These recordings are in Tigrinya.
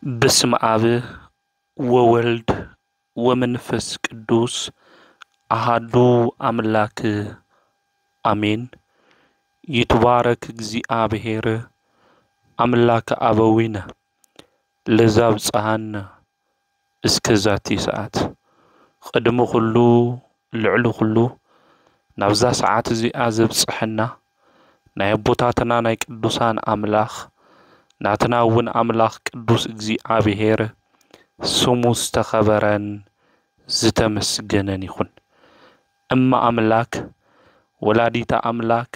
بسم آب وولد ومنفس قدوس أحدو أملاك آمين. يتبارك እግዚአብሔር أملاك أبوينا لزاب صحن اسكزاتي ساعت قدم خلو لعلو خلو نبزا ساعت زي أزب صحنا نايبوتاتنا ناي قدوسان أملاخ ناتناون أملاخ قدوس እግዚአብሔር سمو استخبرن زتمسجنن يخون أما أملاك ولاديتا أملاك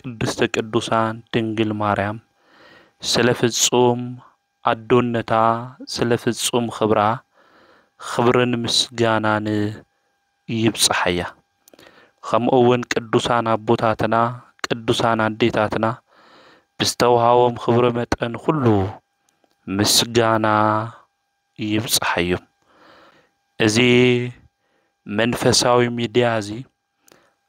قدست قدوسان دنجل مريم سلف الصوم أدونتا سلف الصوم خبرن مسجانان يبصحيا خم أون قدوسان أبوتاتنا قدوسان أديتاتنا بستوهاوم خبر متن كله مسجانا يبصحيهم ازي منفساوي ميديا زي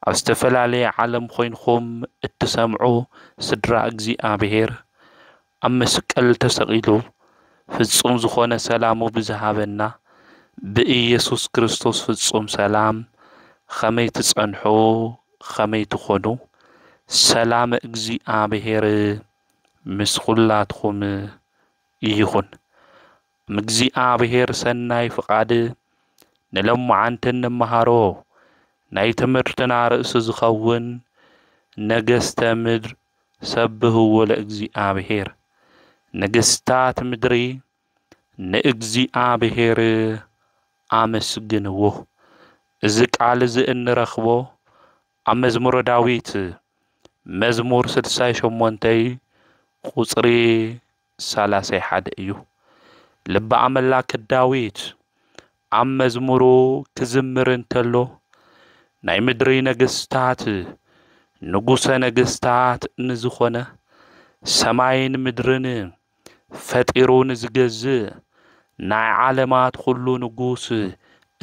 استفلالي عالم خوينكم اتسامعوا سدرا እግዚአብሔር أمسكال تسقيلو ፍጹም ዝኾነ ሰላሙ ብዝሃበና በኢየሱስ ክርስቶስ ፍጹም ሰላም ኸመይ ትጸንሑ ኸመይ ትኾኑ ሰላም እግዚአብሔር ምስ ኩላትኩም ይኹን እግዚአብሔር ሰናይ ፍቃድ ንለምዓንተን መሃሮ ናይ ትምህርትና ርእስ ዝኸውን ነገስተ ምድር ሰብህዎ ለእግዚአብሔር ነገስታት ምድሪ ንእግዚአብሔር አመስግንዎ እዚ ቃል እዚ እንረኽቦ ኣብ መዝሙረ ዳዊት መዝሙር 68 ቁጽሪ 31 እዩ ልበ አምላክ ዳዊት ኣብ መዝሙሩ ክዝምር እንተሎ ናይ ምድሪ ነገስታት ንጉሰ ነገስታት ንዝኾነ ሰማይን ምድርን ፈጢሩን ዝገዝእ ናይ ዓለማት ኩሉ ንጉስ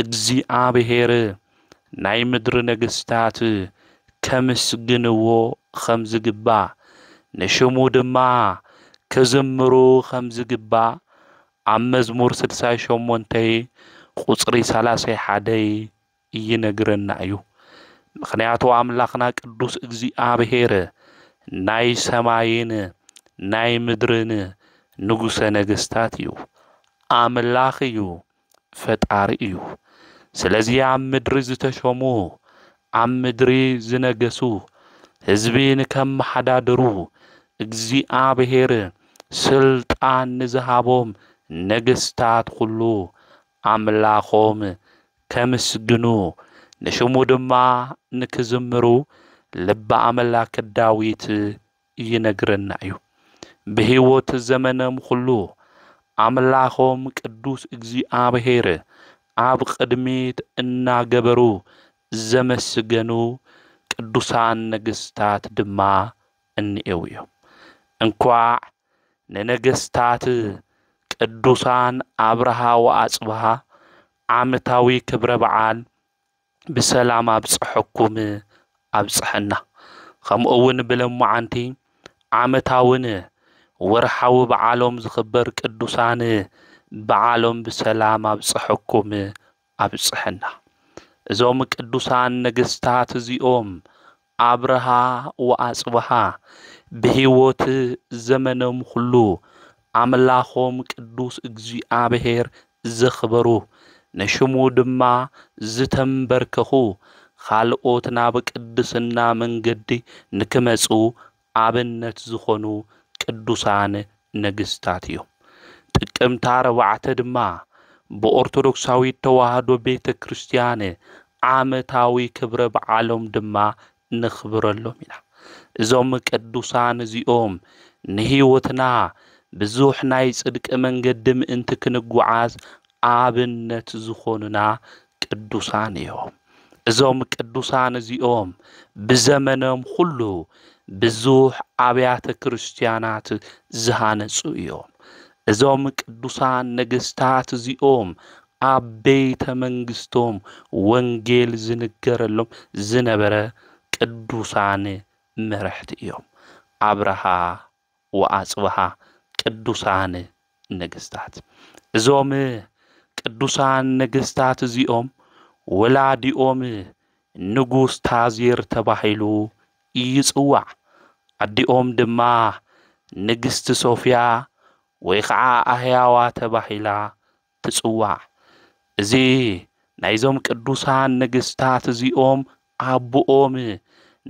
እግዚአብሔር ናይ ምድሪ ነገስታት ከምስግንዎ ከም ዝግባእ ንሽሙ ድማ ክዝምሩ ከም ዝግባእ ኣብ መዝሙር 68 ቁጽሪ 31 ይነግረና እዩ ምክንያቱ አምላኽና ቅዱስ እግዚአብሔር ናይ ሰማይን ናይ ምድርን ንጉሰ ነገስታት እዩ አምላኽ እዩ ፈጣሪ እዩ ስለዚህ ኣብ ምድሪ ዝተሾሙ ኣብ ምድሪ ዝነገሱ ህዝቢን ከመሓዳድሩ እግዚአብሔር ስልጣን ንዝሃቦም ነገስታት ሁሉ አምላኾም ከምስግኑ ንሽሙ ድማ ንክዝምሩ ልበ አምላክ ዳዊት ይነግረና እዩ በህይወት ዘመንም ሁሉ አምላኾም ቅዱስ እግዚአብሔር ኣብ ቅድሚት እናገበሩ ዘመስገኑ ቅዱሳን ነገስታት ድማ እንኤው እዮም እንኳዕ ንነገስታት ቅዱሳን አብርሃ ወአጽብሃ ዓመታዊ ክብረ በዓል بسلام أبصحكم أبصحنا خمؤون بلمعانتي عمتاون ورحاو بعالم زخبر قدوسان بعالم بسلام أبصحكم أبصحنا زوم قدوسان نجستات زيوم أبرها وأصبها بهيوت زمنهم خلو أملاخهم قدوس እግዚአብሔር زخبرو نشمو دما زتنبركخو خالقوتنا بقدسنا منجدي نكمصو አብነት ዝኾኑ ቅዱሳን ነገስታት እዮም ጥቅምት 4 ድማ በኦርቶዶክሳዊ ተዋህዶ ቤተክርስቲያን ዓመታዊ ክብረ በዓሎም ድማ ንኽብረሎም ኢና እዞም ቅዱሳን እዚኦም ንህይወትና ብዙሕ ናይ ጽድቅ መንገዲ ምእንቲ ክንጓዓዝ አብነት ዝኾኑና ቅዱሳን እዮም እዞም ቅዱሳን እዚኦም በዘመኖም ሁሉ ብዙሕ አብያተ ክርስቲያናት ዝሃነጹ እዮም እዞም ቅዱሳን ነገስታት እዚኦም ኣብ ቤተ መንግስቶም ወንጌል ዝንገረሎም ዝነበረ ቅዱሳን መራሕቲ እዮም አብርሃ ወአጽብሃ ቅዱሳን ነገስታት እዞም ቅዱሳን ነገስታት እዚኦም ወላዲኦም ንጉስ ታዚር ተባሂሉ ይጽዋዕ ኣዲኦም ድማ ንግስቲ ሶፊያ ወይ ከዓ ኣህያዋ ተባሂላ ትጽዋዕ እዚ ናይዞም ቅዱሳን ነገስታት እዚኦም ኣቦኦም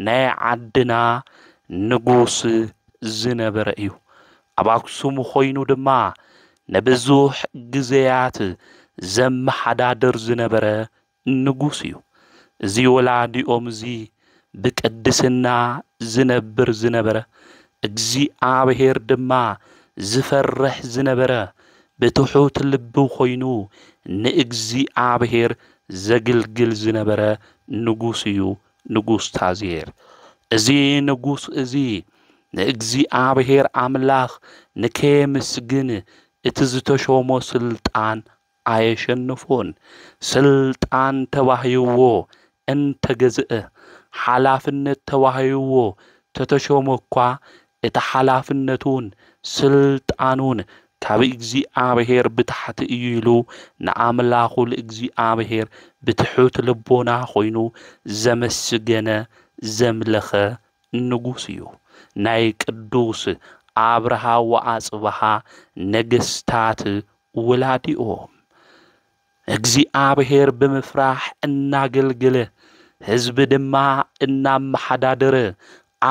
ናይ ዓድና ንጉስ ዝነበረ እዩ ኣብ ኣክሱም ኮይኑ ድማ ነብዙሕ ግዜያት ዘመሓዳድር ዝነበረ ንጉስ እዩ እዚ ወላዲኦም እዚ ብቅድስና ዝነብር ዝነበረ እግዚአብሔር ድማ ዝፈርሕ ዝነበረ በትሑት ልቡ ኮይኑ ንእግዚአብሔር ዘግልግል ዝነበረ ንጉስ እዩ ንጉስ ታዚር እዚ ንጉስ እዚ ንእግዚአብሔር አምላኽ ንከምስግን እቲ ዝተሾሞ ስልጣን አየሸንፎን ስልጣን ተዋህይዎ እንተገዝአ ሓላፍነት ተዋህይዎ ተተሾሞ እኳ እቲ ሓላፍነቱን ስልጣኑን ካብ እግዚአብሔር ብታሕቲ እዩ ኢሉ ንኣምላኹ ለእግዚአብሔር ብትሑት ልቦና ኮይኑ ዘመስገነ ዘምለኸ ንጉስ እዩ ናይ ቅዱስ አብርሃ ወአጽብሃ ነገስታት ወላዲኦም እግዚአብሔር ብምፍራህ እናገልገለ ህዝብ ድማ እናመሓዳደረ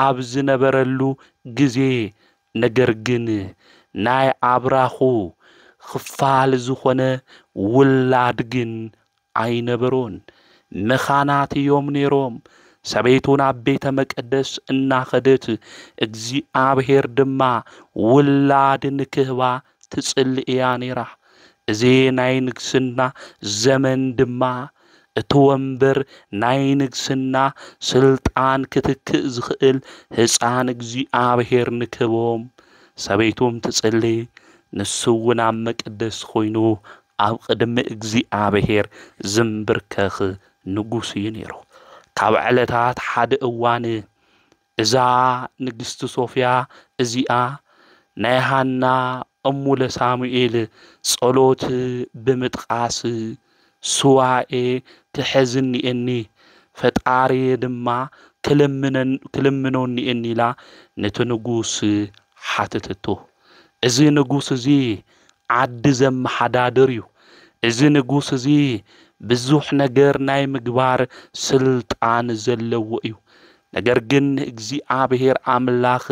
ኣብ ዝነበረሉ ግዜ ነገር ግን ናይ አብራኹ ክፋል ዝኾነ ውላድ ግን ኣይነበሮን መኻናት እዮም ነይሮም ሰበይቱን ኣብ ቤተ መቅደስ እናኸደት እግዚአብሔር ድማ ውላድ ንክህባ ትጽልእያ ነይራ እዚ ናይ ንግስና ዘመን ድማ እቲ ወንበር ናይ ንግስና ስልጣን ክትክእ ዝኽእል ህፃን እግዚአብሔር ንክህቦም ሰበይቱም ትጽልይ ንሱውን ኣብ መቅደስ ኮይኑ ኣብ ቅድሚ እግዚአብሔር ዝምብርከኽ ንጉስ እዩ ነይሩ ካብ ዕለታት ሓደ እዋን እዛ ንግስቲ ሶፊያ እዚኣ ናይ ሃና እሙ ለሳሙኤል ጸሎት ብምጥቃስ ሱዋኤ ትሕዝኒእኒ ፈጣሪ ድማ ክልምኖኒ ኢላ ነቲ ንጉስ ሓተተቶ እዚ ንጉስ እዚ ዓዲ ዘመሓዳድር እዩ እዚ ንጉስ እዚ ብዙሕ ነገር ናይ ምግባር ስልጣን ዘለዎ እዩ ነገር ግን እግዚአብሔር አምላኽ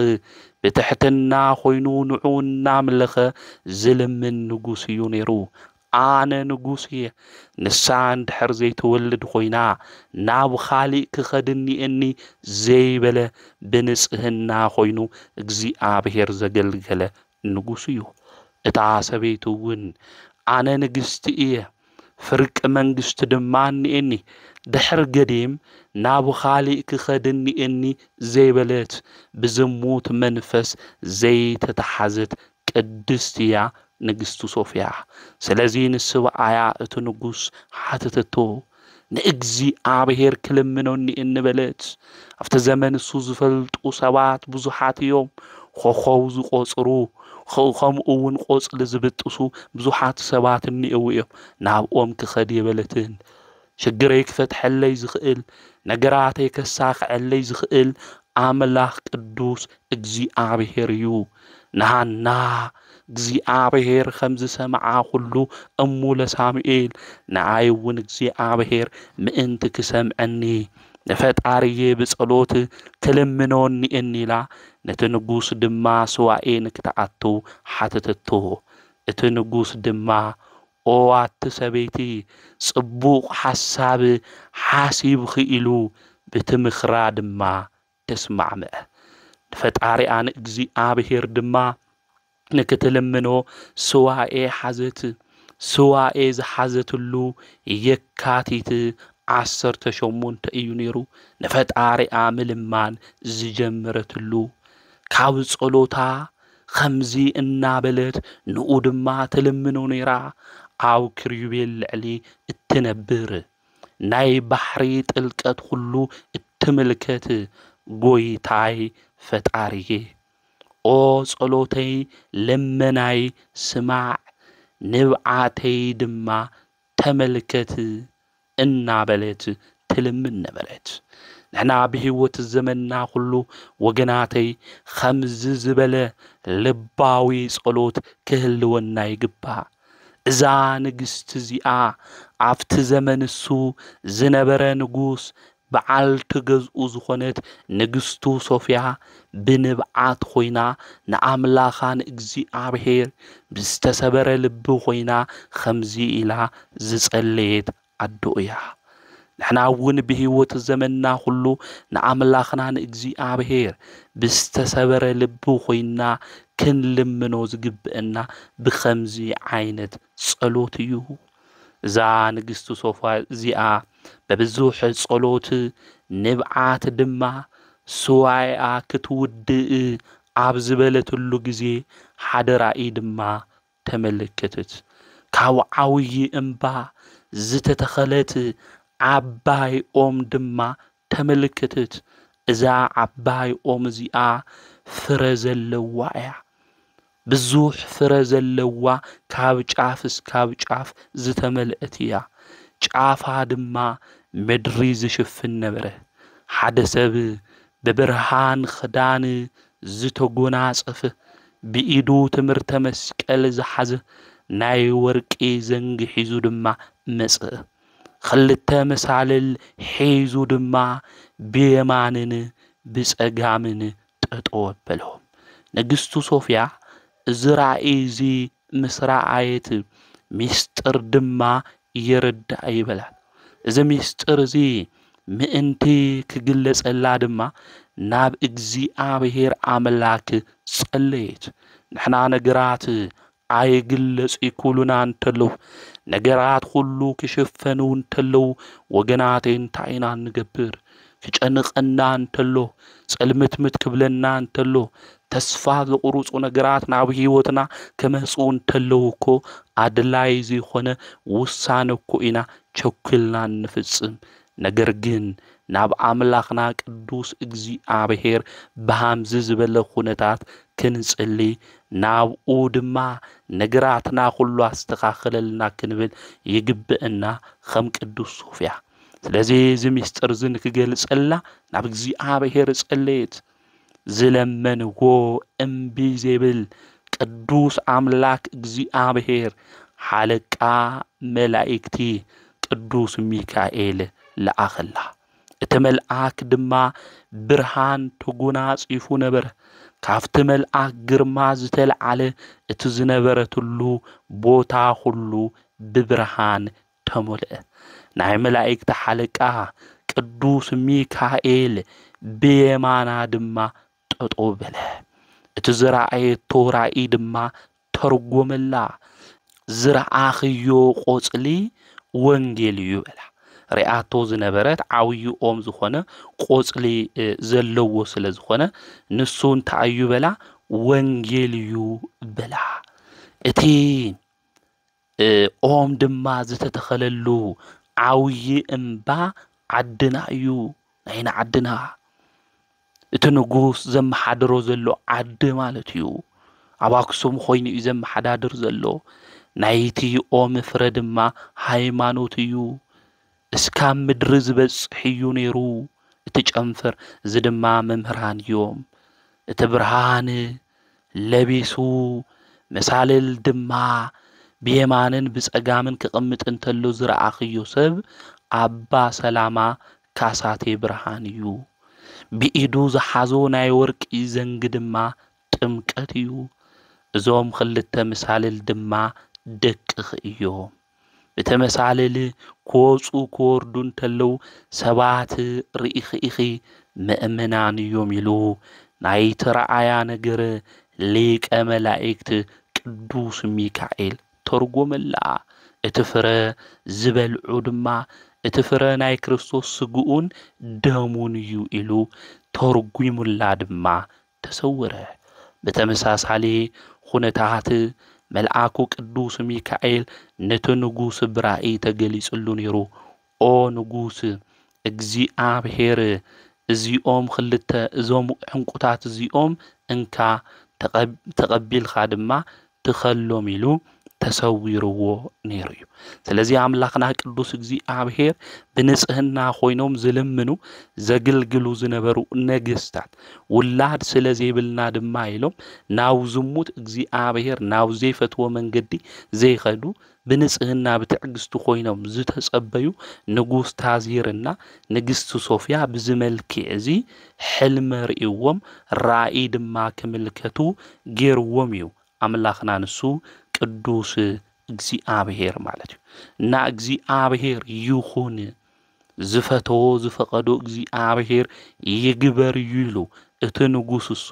በትሕትና ኮይኑ ንዑ እናምለኸ ዝልምን ንጉስ እዩ ነይሩ ኣነ ንጉስ እየ ንሳ እንድሕር ዘይትወልድ ኮይና ናብ ኻሊእ ክኸድኒእኒ ዘይበለ ብንጽህና ኮይኑ እግዚአብሔር ዘገልገለ ንጉስ እዩ እታ ሰበይቱ እውን ኣነ ንግስቲ እየ ፍርቂ መንግስቲ ድማ እኒአኒ ድሕር ገዲም ናብ ኻሊእ ክኸድኒእኒ ዘይበለት ብዝሙት መንፈስ ዘይተተሓዘት ቅድስቲ እያ ንግስቲ ሶፊያ ስለዚ ንስብኣያ እቲ ንጉስ ሓተተቶ ንእግዚአብሔር ክልምኖኒ እንበለት ኣብቲ ዘመን እሱ ዝፈልጡ ሰባት ብዙሓት እዮም ኮኸው ዝቆጽሩ ከምኡውን ቆጽሊ ዝብጥሱ ብዙሓት ሰባት እኒአው እዮም ናብኦም ክኸድ የበለትን ሽግረይ ክፈትሐለይ ዝኽእል ነገራተይ ከሳኽዐለይ ዝኽእል አምላኽ ቅዱስ እግዚአብሔር እዩ ንሃና እግዚአብሔር ከምዝ ሰምዓ ሁሉ እሙ ለሳሙኤል ንኣይውን እግዚአብሔር ምእንቲ ክሰምዐኒ ንፈጣሪዬ ብጸሎት ክልምኖኒ ኢላ ነቲ ንጉስ ድማ ስዋኤ ንክትኣቱ ሓተተቶ እቲ ንጉስ ድማ ኦ ኣቲ ሰበይቲ ጽቡቕ ሓሳብ ሓሲብ ክኢሉ ብትምኽራ ድማ ተስማዕምዐ ንፈጣሪኣ ንእግዚአብሔር ድማ ንክትልምኖ ስዋኤ ሓዘት ስዋኤ ዝሓዘትሉ የካቲት 18 እዩ ነይሩ ንፈጣሪኣ ምልማን ዝጀመረትሉ ካብ ጸሎታ ከምዚ እናበለት ንኡ ድማ ትልምኖ ነይራ ኣብ ክሪቤል ልዕሊ እትነብር ናይ ባሕሪ ጥልቀት ሁሉ እትምልከት ጎይታይ ፈጣሪዬ ኦ ጸሎተይ ለመናይ ስማዕ ንብዓተይ ድማ ተመልከት እናበለት ትልምን ነበረት ንሕና ብህይወት ዘመንና ኩሉ ወገናተይ ከምዝ ዝበለ ልባዊ ጸሎት ክህልወና ይግባእ እዛ ንግስቲ እዚኣ ኣብቲ ዘመን እሱ ዝነበረ ንጉስ በዓልቲ ገዝኡ ዝኾነት ንግስቱ ሶፍያ ብንብዓት ኮይና ንኣምላኻ ንእግዚኣብሔር ብዝተሰበረ ልቢ ኮይና ከምዚ ኢላ ዝጸለየት ኣዶ እያ ንሕና እውን ብህይወት ዘመንና ኩሉ ንኣምላኽና ንእግዚኣብሔር ብዝተሰበረ ልቢ ኮይና ክንልምኖ ዝግብአና ብከምዚ ዓይነት ጸሎት እዩ እዛ ንግስቲ ሶፍያ እዚኣ በብዙሕ ጸሎት ንብዓት ድማ ስዋይኣ ክትውድእ ኣብ ዝበለትሉ ግዜ ሓደ ራእይ ድማ ተመለከተት ካብ ዓብይ እምባ ዝተተኸለት ዓባይ ኦም ድማ ተመለከተት እዛ ዓባይ ኦም እዚኣ ፍረ ዘለዋ እያ ብዙሕ ፍረ ዘለዋ ካብ ጫፍ እስካብ ጫፍ ዝተመልአት እያ ጫፋ ድማ ምድሪ ዝሽፍን ነበረ ሓደ ሰብ በብርሃን ክዳን ዝተጎናጸፈ ብኢዱ ትምህርተ መስቀል ዝሓዘ ናይ ወርቂ ዘንጊ ሒዙ ድማ መጽእ ክልተ መሳልል ሒዙ ድማ ብየማንን ብጸጋምን ጠጠው ኣበሎም ንግስቱ ሶፍያ እዚ ራእይ እዚ ምስ ረኣየት ሚስጥር ድማ ይርዳእ ይበላል እዚ ሚስጥር እዚ ምእንቲ ክግለጸላ ድማ ናብ እግዚአብሔር ኣምላክ ጸለየት ንሕና ነገራት ኣይግለጽ ይኩሉና እንተለዉ ነገራት ሁሉ ክሽፈኑ እንተለዉ ወገናተይ እንታይ ኢና ንገብር ክጨንቀና እንተሎ ጸልምትምት ክብለና እንተሎ ተስፋ ዝቁርጹ ነገራት ናብ ህይወትና ከመጹ እንተለዉ እኮ ኣድላይ ዝኾነ ውሳነ እኮ ኢና ቸኩልና ንፍጽም ነገር ግን ናብ ኣምላኽና ቅዱስ እግዚአብሔር ብሃምዚ ዝበለ ኩነታት ክንጽልይ ናብኡ ድማ ነገራትና ሁሉ ኣስተኻኽለልና ክንብል ይግብአና ከም ቅዱስ ሶፍያ ስለዚ እዚ ሚስጥር እዚ ንክገልጸላ ናብ እግዚአብሔር ጸለየት ዝለመንዎ እምቢ ዘይብል ቅዱስ ኣምላክ እግዚአብሔር ሓለቃ መላእክቲ ቅዱስ ሚካኤል ለኣኸላ እቲ መልአክ ድማ ብርሃን ተጎናጺፉ ነበረ ካብቲ መልአክ ግርማ ዝተልዓለ እቲ ዝነበረትሉ ቦታ ሁሉ ብብርሃን ተሞልአ ናይ መላእክቲ ሓለቃ ቅዱስ ሚካኤል ብየማና ድማ ጠጠው በለ እቲ ዝረኣየቶ ራእይ ድማ ተርጎመላ ዝረኣኽዮ ቆጽሊ ወንጌል እዩ በላ ሪኣቶ ዝነበረት ዓብይ ኦም ዝኾነ ቆጽሊ ዘለዎ ስለ ዝኾነ ንሱ እንታይ እዩ በላ ወንጌል እዩ በላ እቲ ኦም ድማ ዝተተኸለሉ ዓብይ እምባ ዓድና እዩ ናይና ዓድና እቲ ንጉስ ዘመሓድሮ ዘሎ ዓዲ ማለት እዩ ኣብ ኣክሱም ኮይኑ እዩ ዘመሓዳድር ዘሎ ናይቲ ኦም ፍረ ድማ ሃይማኖት እዩ እስካብ ምድሪ ዝበጽሕ እዩ ነይሩ እቲ ጨንፈር እዚ ድማ መምህራን እዮም እቲ ብርሃን ለቢሱ መሳልል ድማ ብየማንን ብጸጋምን ክቕምጥ እንተሎ ዝረኣኽዮ ሰብ ኣባ ሰላማ ካሳቴ ብርሃን እዩ ብኢዱ ዝሓዞ ናይ ወርቂ ዘንጊ ድማ ጥምቀት እዩ እዞም ክልተ መሳልል ድማ ደቅኽ እዮም ብተመሳለል ክወፁ ክወርዱ እንተለው ሰባት ርኢኺ ምእመናን እዮም ኢሉ ናይቲ ረኣያ ነገር ሊቀ መላእክት ቅዱስ ሚካኤል ተርጎመላ እቲ ፍረ ዝበልዑ ድማ እቲ ፍረ ናይ ክርስቶስ ስጉኡን ደሙን እዩ ኢሉ ተርጉሙላ ድማ ተሰወረ በተመሳሳሊ ኩነታት መልአኩ ቅዱስ ሚካኤል ነቲ ንጉስ ብራእይ ተገሊጽሉ ነይሩ ኦ ንጉስ እግዚአብሔር እዚኦም ክልተ እዞም ዕንቁታት እዚኦም እንካ ተቀቢልካ ድማ ትኸሎም ኢሉ ተሰዊርዎ ነይሩ እዩ ስለዚ አምላኽና ቅዱስ እግዚአብሔር ብንጽህና ኮይኖም ዝልምኑ ዘግልግሉ ዝነበሩ ነገስታት ውላድ ስለዘይብልና ድማ ኢሎም ናው ዝሙት እግዚአብሔር ናው ዘይፈትዎ መንገዲ ዘይኸዱ ብንጽህና ብትዕግስቱ ኮይኖም ዝተጸበዩ ንጉስ ታዚርና ንግስቲ ሶፊያ ብዝመልክዕ እዚ ሕልም ርእይዎም ራእይ ድማ ክምልከቱ ገይርዎም እዩ አምላኽና ንሱ ቅዱስ እግዚአብሔር ማለት እዩ እና እግዚአብሔር ይኹን ዝፈተዎ ዝፈቀዶ እግዚአብሔር ይግበር ይሉ እቲ ንጉስ እሱ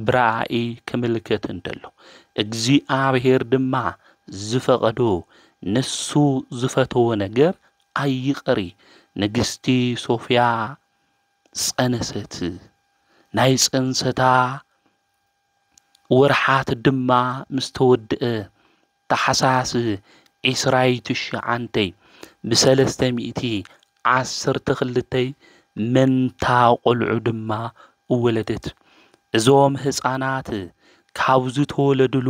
ብራእይ ክምልከት እንደሎ እግዚአብሔር ድማ ዝፈቀዶ ንሱ ዝፈተዎ ነገር አይቀሪ ንግስቲ ሶፊያ ጸነሰት ናይ ጽንሰታ ወርሓት ድማ ምስተወድአ ተሐሳስ ኢስራኤል ሸዓንተይ ብሰለስተ ሚእቲ ዓሰርተ ክልተይ መንታ ቆልዑ ድማ ወለደት እዞም ህፃናት ካብዝ ተወለድሉ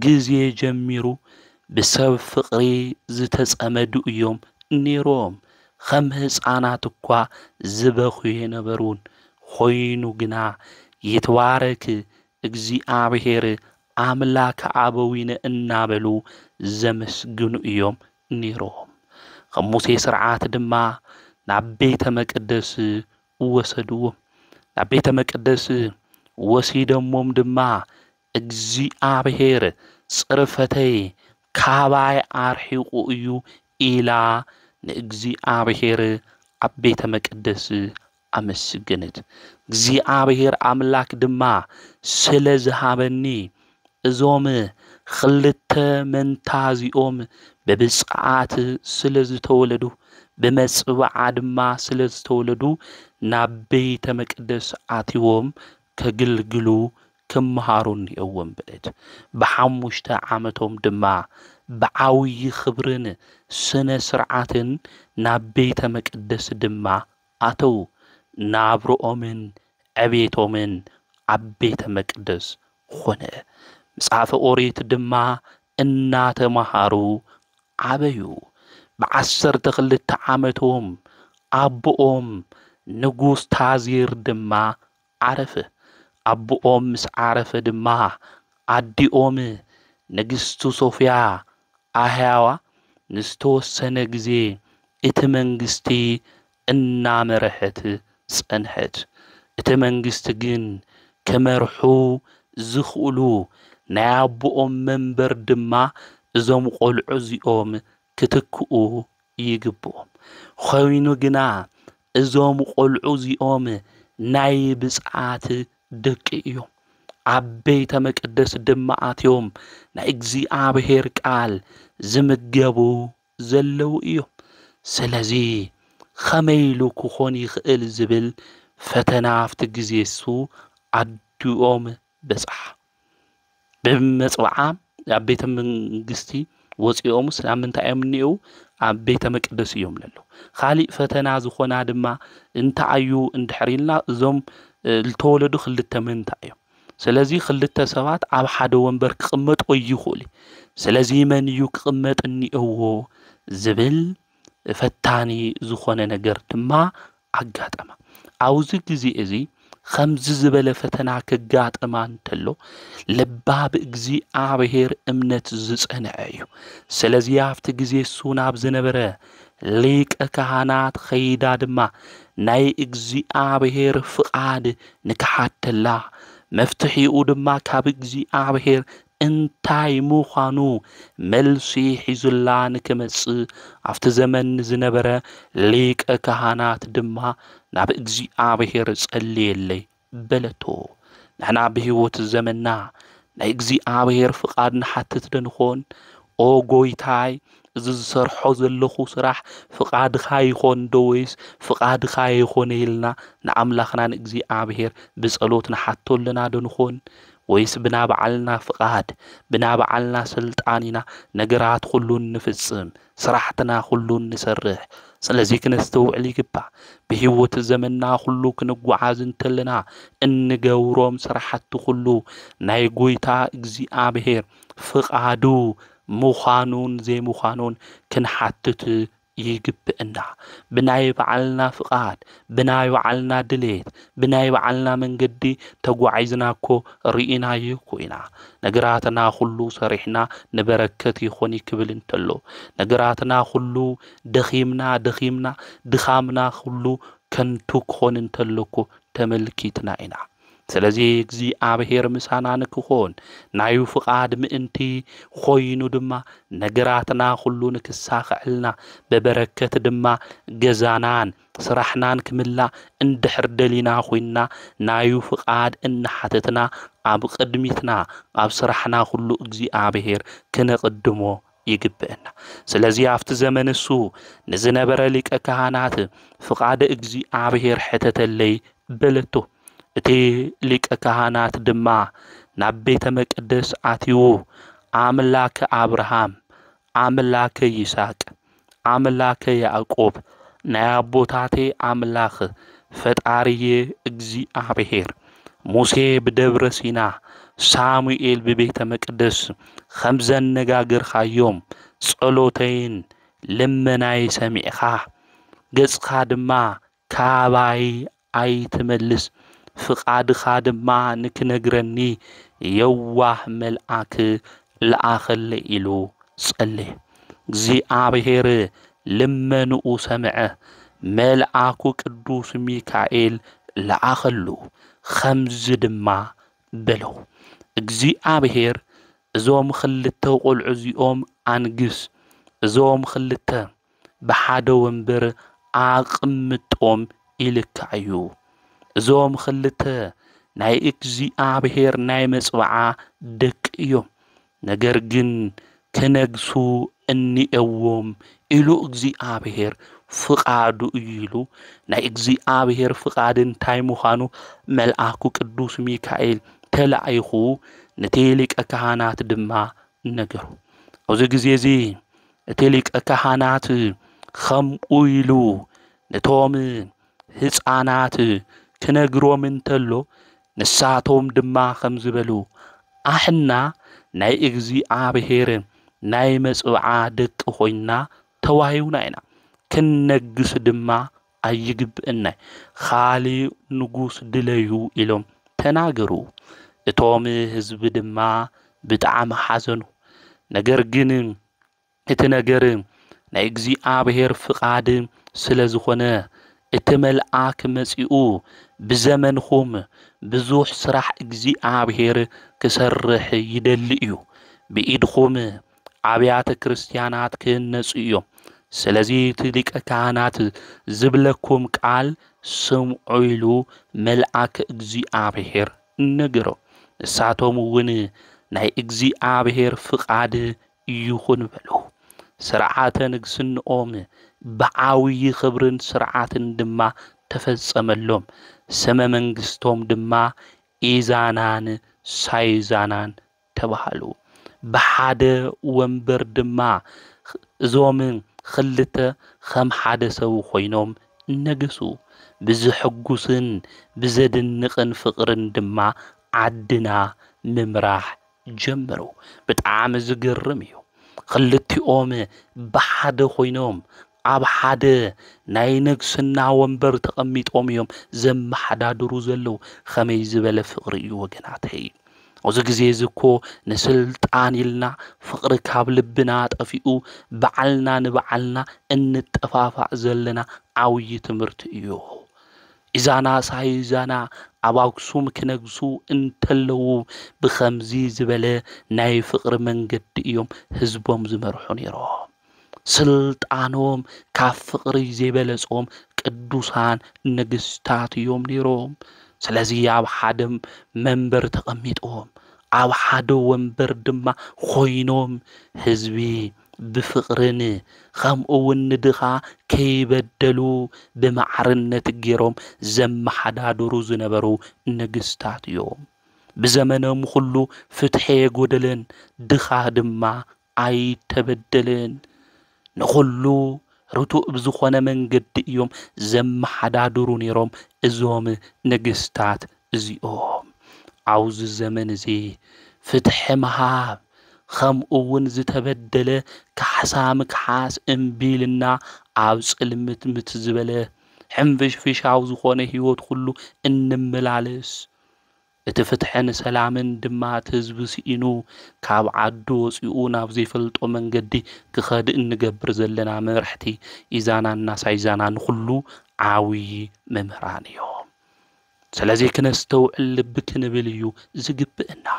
ጊዜ ጀሚሩ ብሰብ ፍቅሪ ዝተጸመዱ እዮም ነይሮም ከም ህፃናት እኳ ዝበኹ የነበሩን ኾይኑ ግና ይትባረክ እግዚአብሔር አምላክ አበዊነ እናበሉ ዘመስግኑ እዮም ነይሮም ከሙሴ ስርዓት ድማ ናብ ቤተ መቅደስ ወሰድዎም ናብ ቤተ መቅደስ ወሲደሞም ድማ እግዚአብሔር ጽርፈተይ ካባይ አርሒቁ እዩ ኢላ ንእግዚአብሔር ኣብ ቤተ መቅደስ አመስግነት እግዚአብሔር አምላክ ድማ ስለዝሃበኒ እዞም ክልተ መንታዚኦም በብጽዓት ስለዝተወለዱ በመጽዋዓ ድማ ስለዝተወለዱ ናብ ቤተ መቅደስ አትዮም ከግልግሉ ክመሃሩን የወም ብለት በሐሙሽተ ዓመቶም ድማ በዓውይ ክብርን ስነ ስርዓትን ናብ ቤተ መቅደስ ድማ አተው ናብሮኦምን ዕቤቶምን ኣብ ቤተ መቅደስ ኾነ መጽሐፈ ኦሪት ድማ እናተማሃሩ ዓበዩ በዓሰርተ ክልተ ዓመቶም አቦኦም ንጉስ ታዚር ድማ ዓረፈ አቦኦም ምስ ዓረፈ ድማ አዲኦም ንግስቱ ሶፊያ አህያዋ ንስተወሰነ ጊዜ እቲ መንግስቲ እናመረሐት ጸንሐት እቲ መንግስቲ ግን ከመርሑ ዝኽእሉ ናይ አቦኦም መንበር ድማ እዞም ቆልዑ እዚኦም ክትክኡ ይግብኦም ኾይኑ ግና እዞም ቆልዑ እዚኦም ናይ ብጽዓት ደቂ እዮም ኣብ ቤተ መቅደስ ድማ አትዮም ናይ እግዚአብሔር ቃል ዝምገቡ ዘለው እዮም ስለዚ ኸመይሉ ክኾን ይኽእል ዝብል ፈተና ኣብቲ ጊዜ እሱ አዲኦም በጽሓ በመጽዋዓ ኣብ ቤተ መንግስቲ ወፂኦም ስለምንታይ እዮም ኣብ ቤተ መቅደስ እዮም ለለው ኻሊእ ፈተና ዝኾና ድማ እንታዩ እንድሕሪልና እዞም ልተወለዱ ክልተ መንታ እዮም ስለዚ ክልተ ሰባት ኣብ ሓደ ወንበር ክቅመጡ ይኽእሉ ስለዚ መን እዩ ክቅመጥ እንይዎ ዝብል ፈታኒ ዝኾነ ነገር ድማ አጋጠማ አውዚ ጊዜ እዚ ከምዚ ዝበለ ፈተና ከጋጠማ እንተሎ ልባ ብእግዚአብሔር እምነት ዝጸንዐ እዩ ስለዚ ኣብቲ ጊዜ እሱ ናብ ዝነበረ ሊቀ ካህናት ኸይዳ ድማ ናይ እግዚአብሔር ፍቃድ ንክሓተላ መፍትሒኡ ድማ ካብ እግዚአብሔር እንታይ ምዃኑ መልሲ ሒዙላ ንክመጽእ ኣብቲ ዘመን ዝነበረ ሊቀ ካህናት ድማ ናብ እግዚአብሔር ጸልየለይ በለቶ ንሕና ብህይወት ዘመንና ናይ እግዚአብሔር ፍቃድ ንሓትት ደንኾን ኦ ጎይታይ እዚ ዝሰርሖ ዘለኹ ስራሕ ፍቃድኻ ይኾን ዶ ወይስ ፍቃድኻ ይኾን ኢልና ንኣምላኽና ንእግዚአብሔር ብጸሎት ንሓቶለና ደንኾን ወይስ ብና በዓልና ፍቃድ ብና በዓልና ስልጣኒና ነገራት ሁሉን ንፍጽም ስራሕትና ሁሉን ንሰርሕ ስለዚህ ክነስተውዕል ይግባእ ብህይወት ዘመንና ሁሉ ክንጓዓዝ እንተለና እንገብሮም ስራሕቲ ሁሉ ናይ ጎይታ እግዚአብሔር ፍቃዱ ምዃኑን ዘይምዃኑን ክንሓትት ይግብእና ብናይ በዓልና ፍቃድ ብናይ በዓልና ድሌት ብናይ በዓልና መንገዲ ተጓዒዝናኮ ርኢናዮ ኮይና ነገራትና ሁሉ ሰሪሕና ንበረከት ይኾን ይክብል እንተሎ ነገራትና ሁሉ ደኺምና ድኻምና ሁሉ ከንቱ ክኾን እንተሎኮ ተመልኪትና ኢና ስለዚህ እግዚአብሔር ምሳና ንክኾን ናዩ ፍቃድ ምእንቲ ኾይኑ ድማ ነገራትና ሁሉ ንክሳኽዕልና በበረከት ድማ ገዛናን ስራሕናን ክምላ እንድሕር ደሊና ኾይና ናዩ ፍቃድ እንሓተትና ኣብ ቅድሚትና ኣብ ስራሕና ሁሉ እግዚአብሔር ክነቅድሞ ይግብእና ስለዚህ ኣብቲ ዘመንሱ ንዝነበረ ሊቀ ካህናት ፍቃድ እግዚአብሔር ሕተተለይ በለቶ እቲ ሊቀ ካህናት ድማ ናብ ቤተ መቅደስ ኣትዩ ኣምላከ አብርሃም ኣምላከ ይስሐቅ ኣምላከ ያዕቆብ ናይ ኣቦታቴ ኣምላኽ ፈጣሪዬ እግዚአብሔር ሙሴ ብደብረ ሲና ሳሙኤል በቤተ መቅደስ ከምዘነጋገርካዮም ጸሎተይን ልመናይ ሰሚዕኻ ገጽኻ ድማ ካባይ ኣይትመልስ ፍቃድኻ ድማ ንክነግረኒ የዋህ መልአክ ለኣኸለ ኢሉ ጸለየ እግዚአብሔር ልመንኡ ሰምዐ መልአኩ ቅዱስ ሚካኤል ለኣኸሉ ኸምዝ ድማ በለው እግዚአብሔር እዞም ክልተ ቆልዑ እዚኦም አንግስ እዞም ክልተ ብሓደ ወንበር ኣቅምጦም ይልካዩ እዞም ክልተ ናይ እግዚአብሔር ናይ መጽዋዓ ደቅ እዮም ነገር ግን ከነግሱ እንእዎም ኢሉ እግዚአብሔር ፍቃዱ ኢሉ ናይ እግዚአብሔር ፍቃድን ታይ ምዃኑ መልአኩ ቅዱስ ሚካኤል ተላኢኹ ነቲ ሊቀ ካህናት ድማ ነገሩ ኣብዚ ግዜ እዚ እቲ ሊቀ ካህናት ከምኡ ኢሉ ነቶም ህፃናት ክነግሮም እንተሎ ንሳቶም ድማ ከም ዝበሉ ኣሕና ናይ እግዚአብሔር ናይ መጽዋዓ ደቂ ኾይና ተዋሂውና ኢና ክንነግስ ድማ ኣይግብእና ኻሊእ ንጉስ ድለዩ ኢሎም ተናገሩ እቶም ህዝቢ ድማ ብጣዕሚ ሓዘኑ ነገር ግን እቲ ነገር ናይ እግዚአብሔር ፍቃድ ስለዝኾነ እቲ መልአክ መጺኡ ብዘመንኹም ብዙሕ ስራሕ እግዚአብሔር ክሰርሕ ይደሊ እዩ ብኢድኹም ኣብያተ ክርስቲያናት ክህነጹ እዮም ስለዚህ ሊቀ ካህናት ዝብለኩም ቃል ስምዑ ኢሉ መልአክ እግዚአብሔር ነገሮ ንሳቶም እውን ናይ እግዚአብሔር ፍቃድ ይኹን በሉ ስርዓተ ንግስንኦም ብዓብይ ክብርን ስርዓትን ድማ ተፈጸመሎም ሰመ መንግስቶም ድማ ኢዛናን ሳይዛናን ተባሃሉ በሓደ ወንበር ድማ እዞም ክልተ ከም ሓደ ሰብ ኮይኖም ነገሱ ብዝሕጉስን ብዘድንቕን ፍቅርን ድማ ዓድና ምምራሕ ጀመሩ ብጣዕሚ ዝገርም እዩ ክልቲኦም በሓደ ኮይኖም ኣብ ሓደ ናይ ንግስና ወንበር ተቐሚጦም እዮም ዘመሓዳድሩ ዘለው ከመይ ዝበለ ፍቅሪ እዩ ወገናተይ ኣብዚ ግዜ ዝኮ ንስልጣን ኢልና ፍቅሪ ካብ ልብና ጠፊኡ በዓልና ንበዓልና እንጠፋፋዕ ዘለና ዓብይ ትምህርቲ እዩ ኢዛና ሳይዛና ኣብ ኣክሱም ክነግሱ እንተለው ብኸምዚ ዝበለ ናይ ፍቅሪ መንገዲ እዮም ህዝቦም ዝመርሑ ነይሮም ስልጣኖም ካብ ፍቅሪ ዘይበለጾም ቅዱሳን ንግስታት እዮም ነይሮም ስለዚህ ኣብ ሓደ መንበር ተቐሚጦም ኣብ ሓደ ወንበር ድማ ኮይኖም ህዝቢ ብፍቅርን ከምኡውን ንድኻ ከይበደሉ ብማዕርነት ገይሮም ዘመሓዳድሩ ዝነበሩ ንግስታት እዮም بزمنهم كله فتحي قدلن دخا دما أي تبدلن نخلو رتوء بزخونا من قد يوم زم حدادرو نيروم ازوم نقستات زيوم عوز الزمن زي فتح مهاب خمقون زتبدل كحسامك حاس انبيلنا عوز المت متزبله حنفش فيش عوز خونا هيوت كله انملالس اتفتحن سلامن دمات هزب سئينو كاب عدو سئونا بزيفلطو منقدي كخاد انقبر زلنا مرحتي إزانا الناس عيزانا نخلو عاوي ممرانيوم سلازي كنستو اللبك نبليو زقبئنا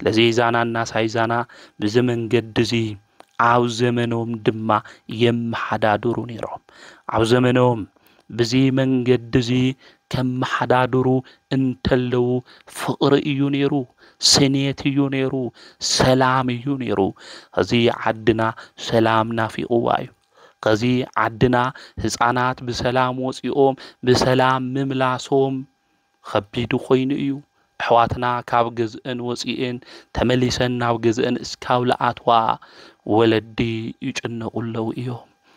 لزي إزانا الناس عيزانا بزمن قدزي عاو زمنهم دما يم حدادرو نيروم عاو زمنهم بزي من قدزي كم حدادرو انتلو فقر يونيرو سنيت يونيرو سلام يونيرو هزي عدنا سلامنا في قوايو قزي عدنا هزانات بسلام وصيوم بسلام مملاسوم خبيدو خوين ايو حواتنا كاب جزئن وصيئن تمليسن ناو جزئن اسكاو لآتوا ولدي يجنقو اللو ايو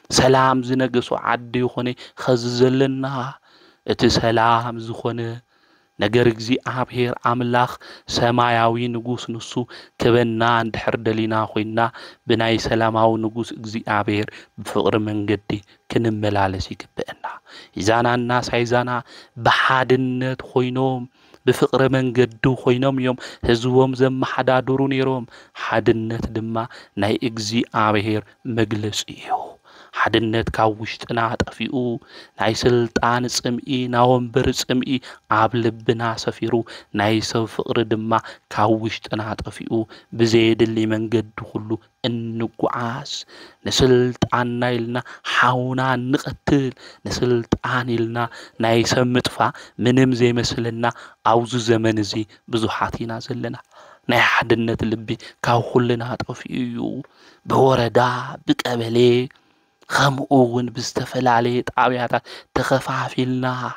سلام زنقسو عدي يخوني خززلنا اتي سلام زخوني نجر እግዚአብሔር አምላኽ ሰማያዊ ንጉስ ንሱ ከበና እንድሕር ደሊና ኮይና ብናይ ሰላማዊ ንጉስ እግዚአብሔር በፍቅር መንገዲ ክንመላለስ ይግበአና ይዛናና ሳይዛና በሓድነት ኮይኖም بفقر من قدو خوينم يوم هزوهم زم حدادرو نيروم حادنت دما ناي እግዚአብሔር مجلس إيو حادنت كاوشتنا طفيو ناي سلطان صمئي ناومبر صمئي عبلبنا سفيرو ناي سو فقر دما كاوشتنا طفيو بزيد اللي من قدو كله النقعاس نسلطان نايلنا حاونا نقتل نسلطان يلنا ناي سمطفا منم زي مسلنا عوز زمن زي بزحاتينا زلنا ناي حدنت لبي كاو كلنا طفيو بوردا بقبلي خمقون بستفلالي طابياتا تخفافيلنا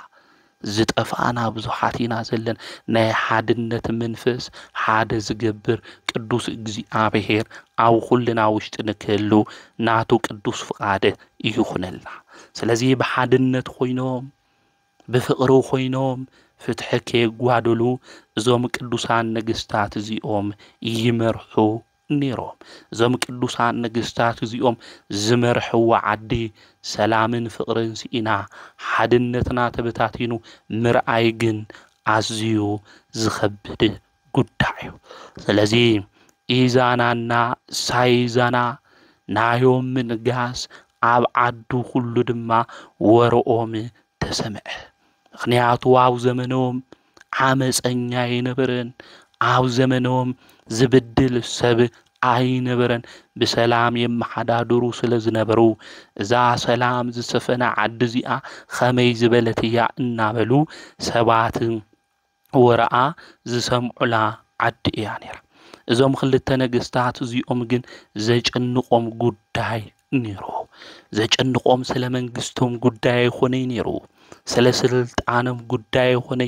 زطفانا بزحاتينا زلنا ناي حدنت منفس حاد زقبر قدوس እግዚአብሔር አው ሁልና ውሽጥ ንከሉ ናቱ ቅዱስ ፍቃደ ይኹነልና ስለዚህ በሐድነት ኾይኖም በፍቅሩ ኾይኖም ፍትሕከ ጓደሉ እዞም ቅዱሳን ነገስታት እዚኦም ይመርሑ ኔሮም እዞም ቅዱሳን ነገስታት እዚኦም ዝመርሕዋ ዓዲ ሰላምን ፍቅርን ሲኢና ሓድነትና ተበታቲኑ ምርአይ ግን አዝዩ ዝኸብድ ጉዳዩ ስለዚህ ኢዛናና ሳይዛና ናዮም ንጋስ አብ ዓዱ ሁሉ ድማ ወርኦም ተሰምዐ ምክንያቱ አው ዘመኖም ዓመፀኛ ይነበረን አው ዘመኖም ዝብድል ሰብ አይነበረን በሰላም የማሐዳድሩ ስለዝነበሩ እዛ ሰላም ዝሰፈና ዓድዚአ ኸመይ ዝበለትያ እናበሉ ሰባት ወራአ ዝሰምዑላ ዓዲ እያ ነይራ እዞም ክልተ ነገስታት እዚኦም ግን ዘጨንቆም ጉዳይ ኔሮ ዘጨንቆም ስለ መንግስቶም ጉዳይ ሆነ ኔሮ ስለ ስልጣንም ጉዳይ ሆነ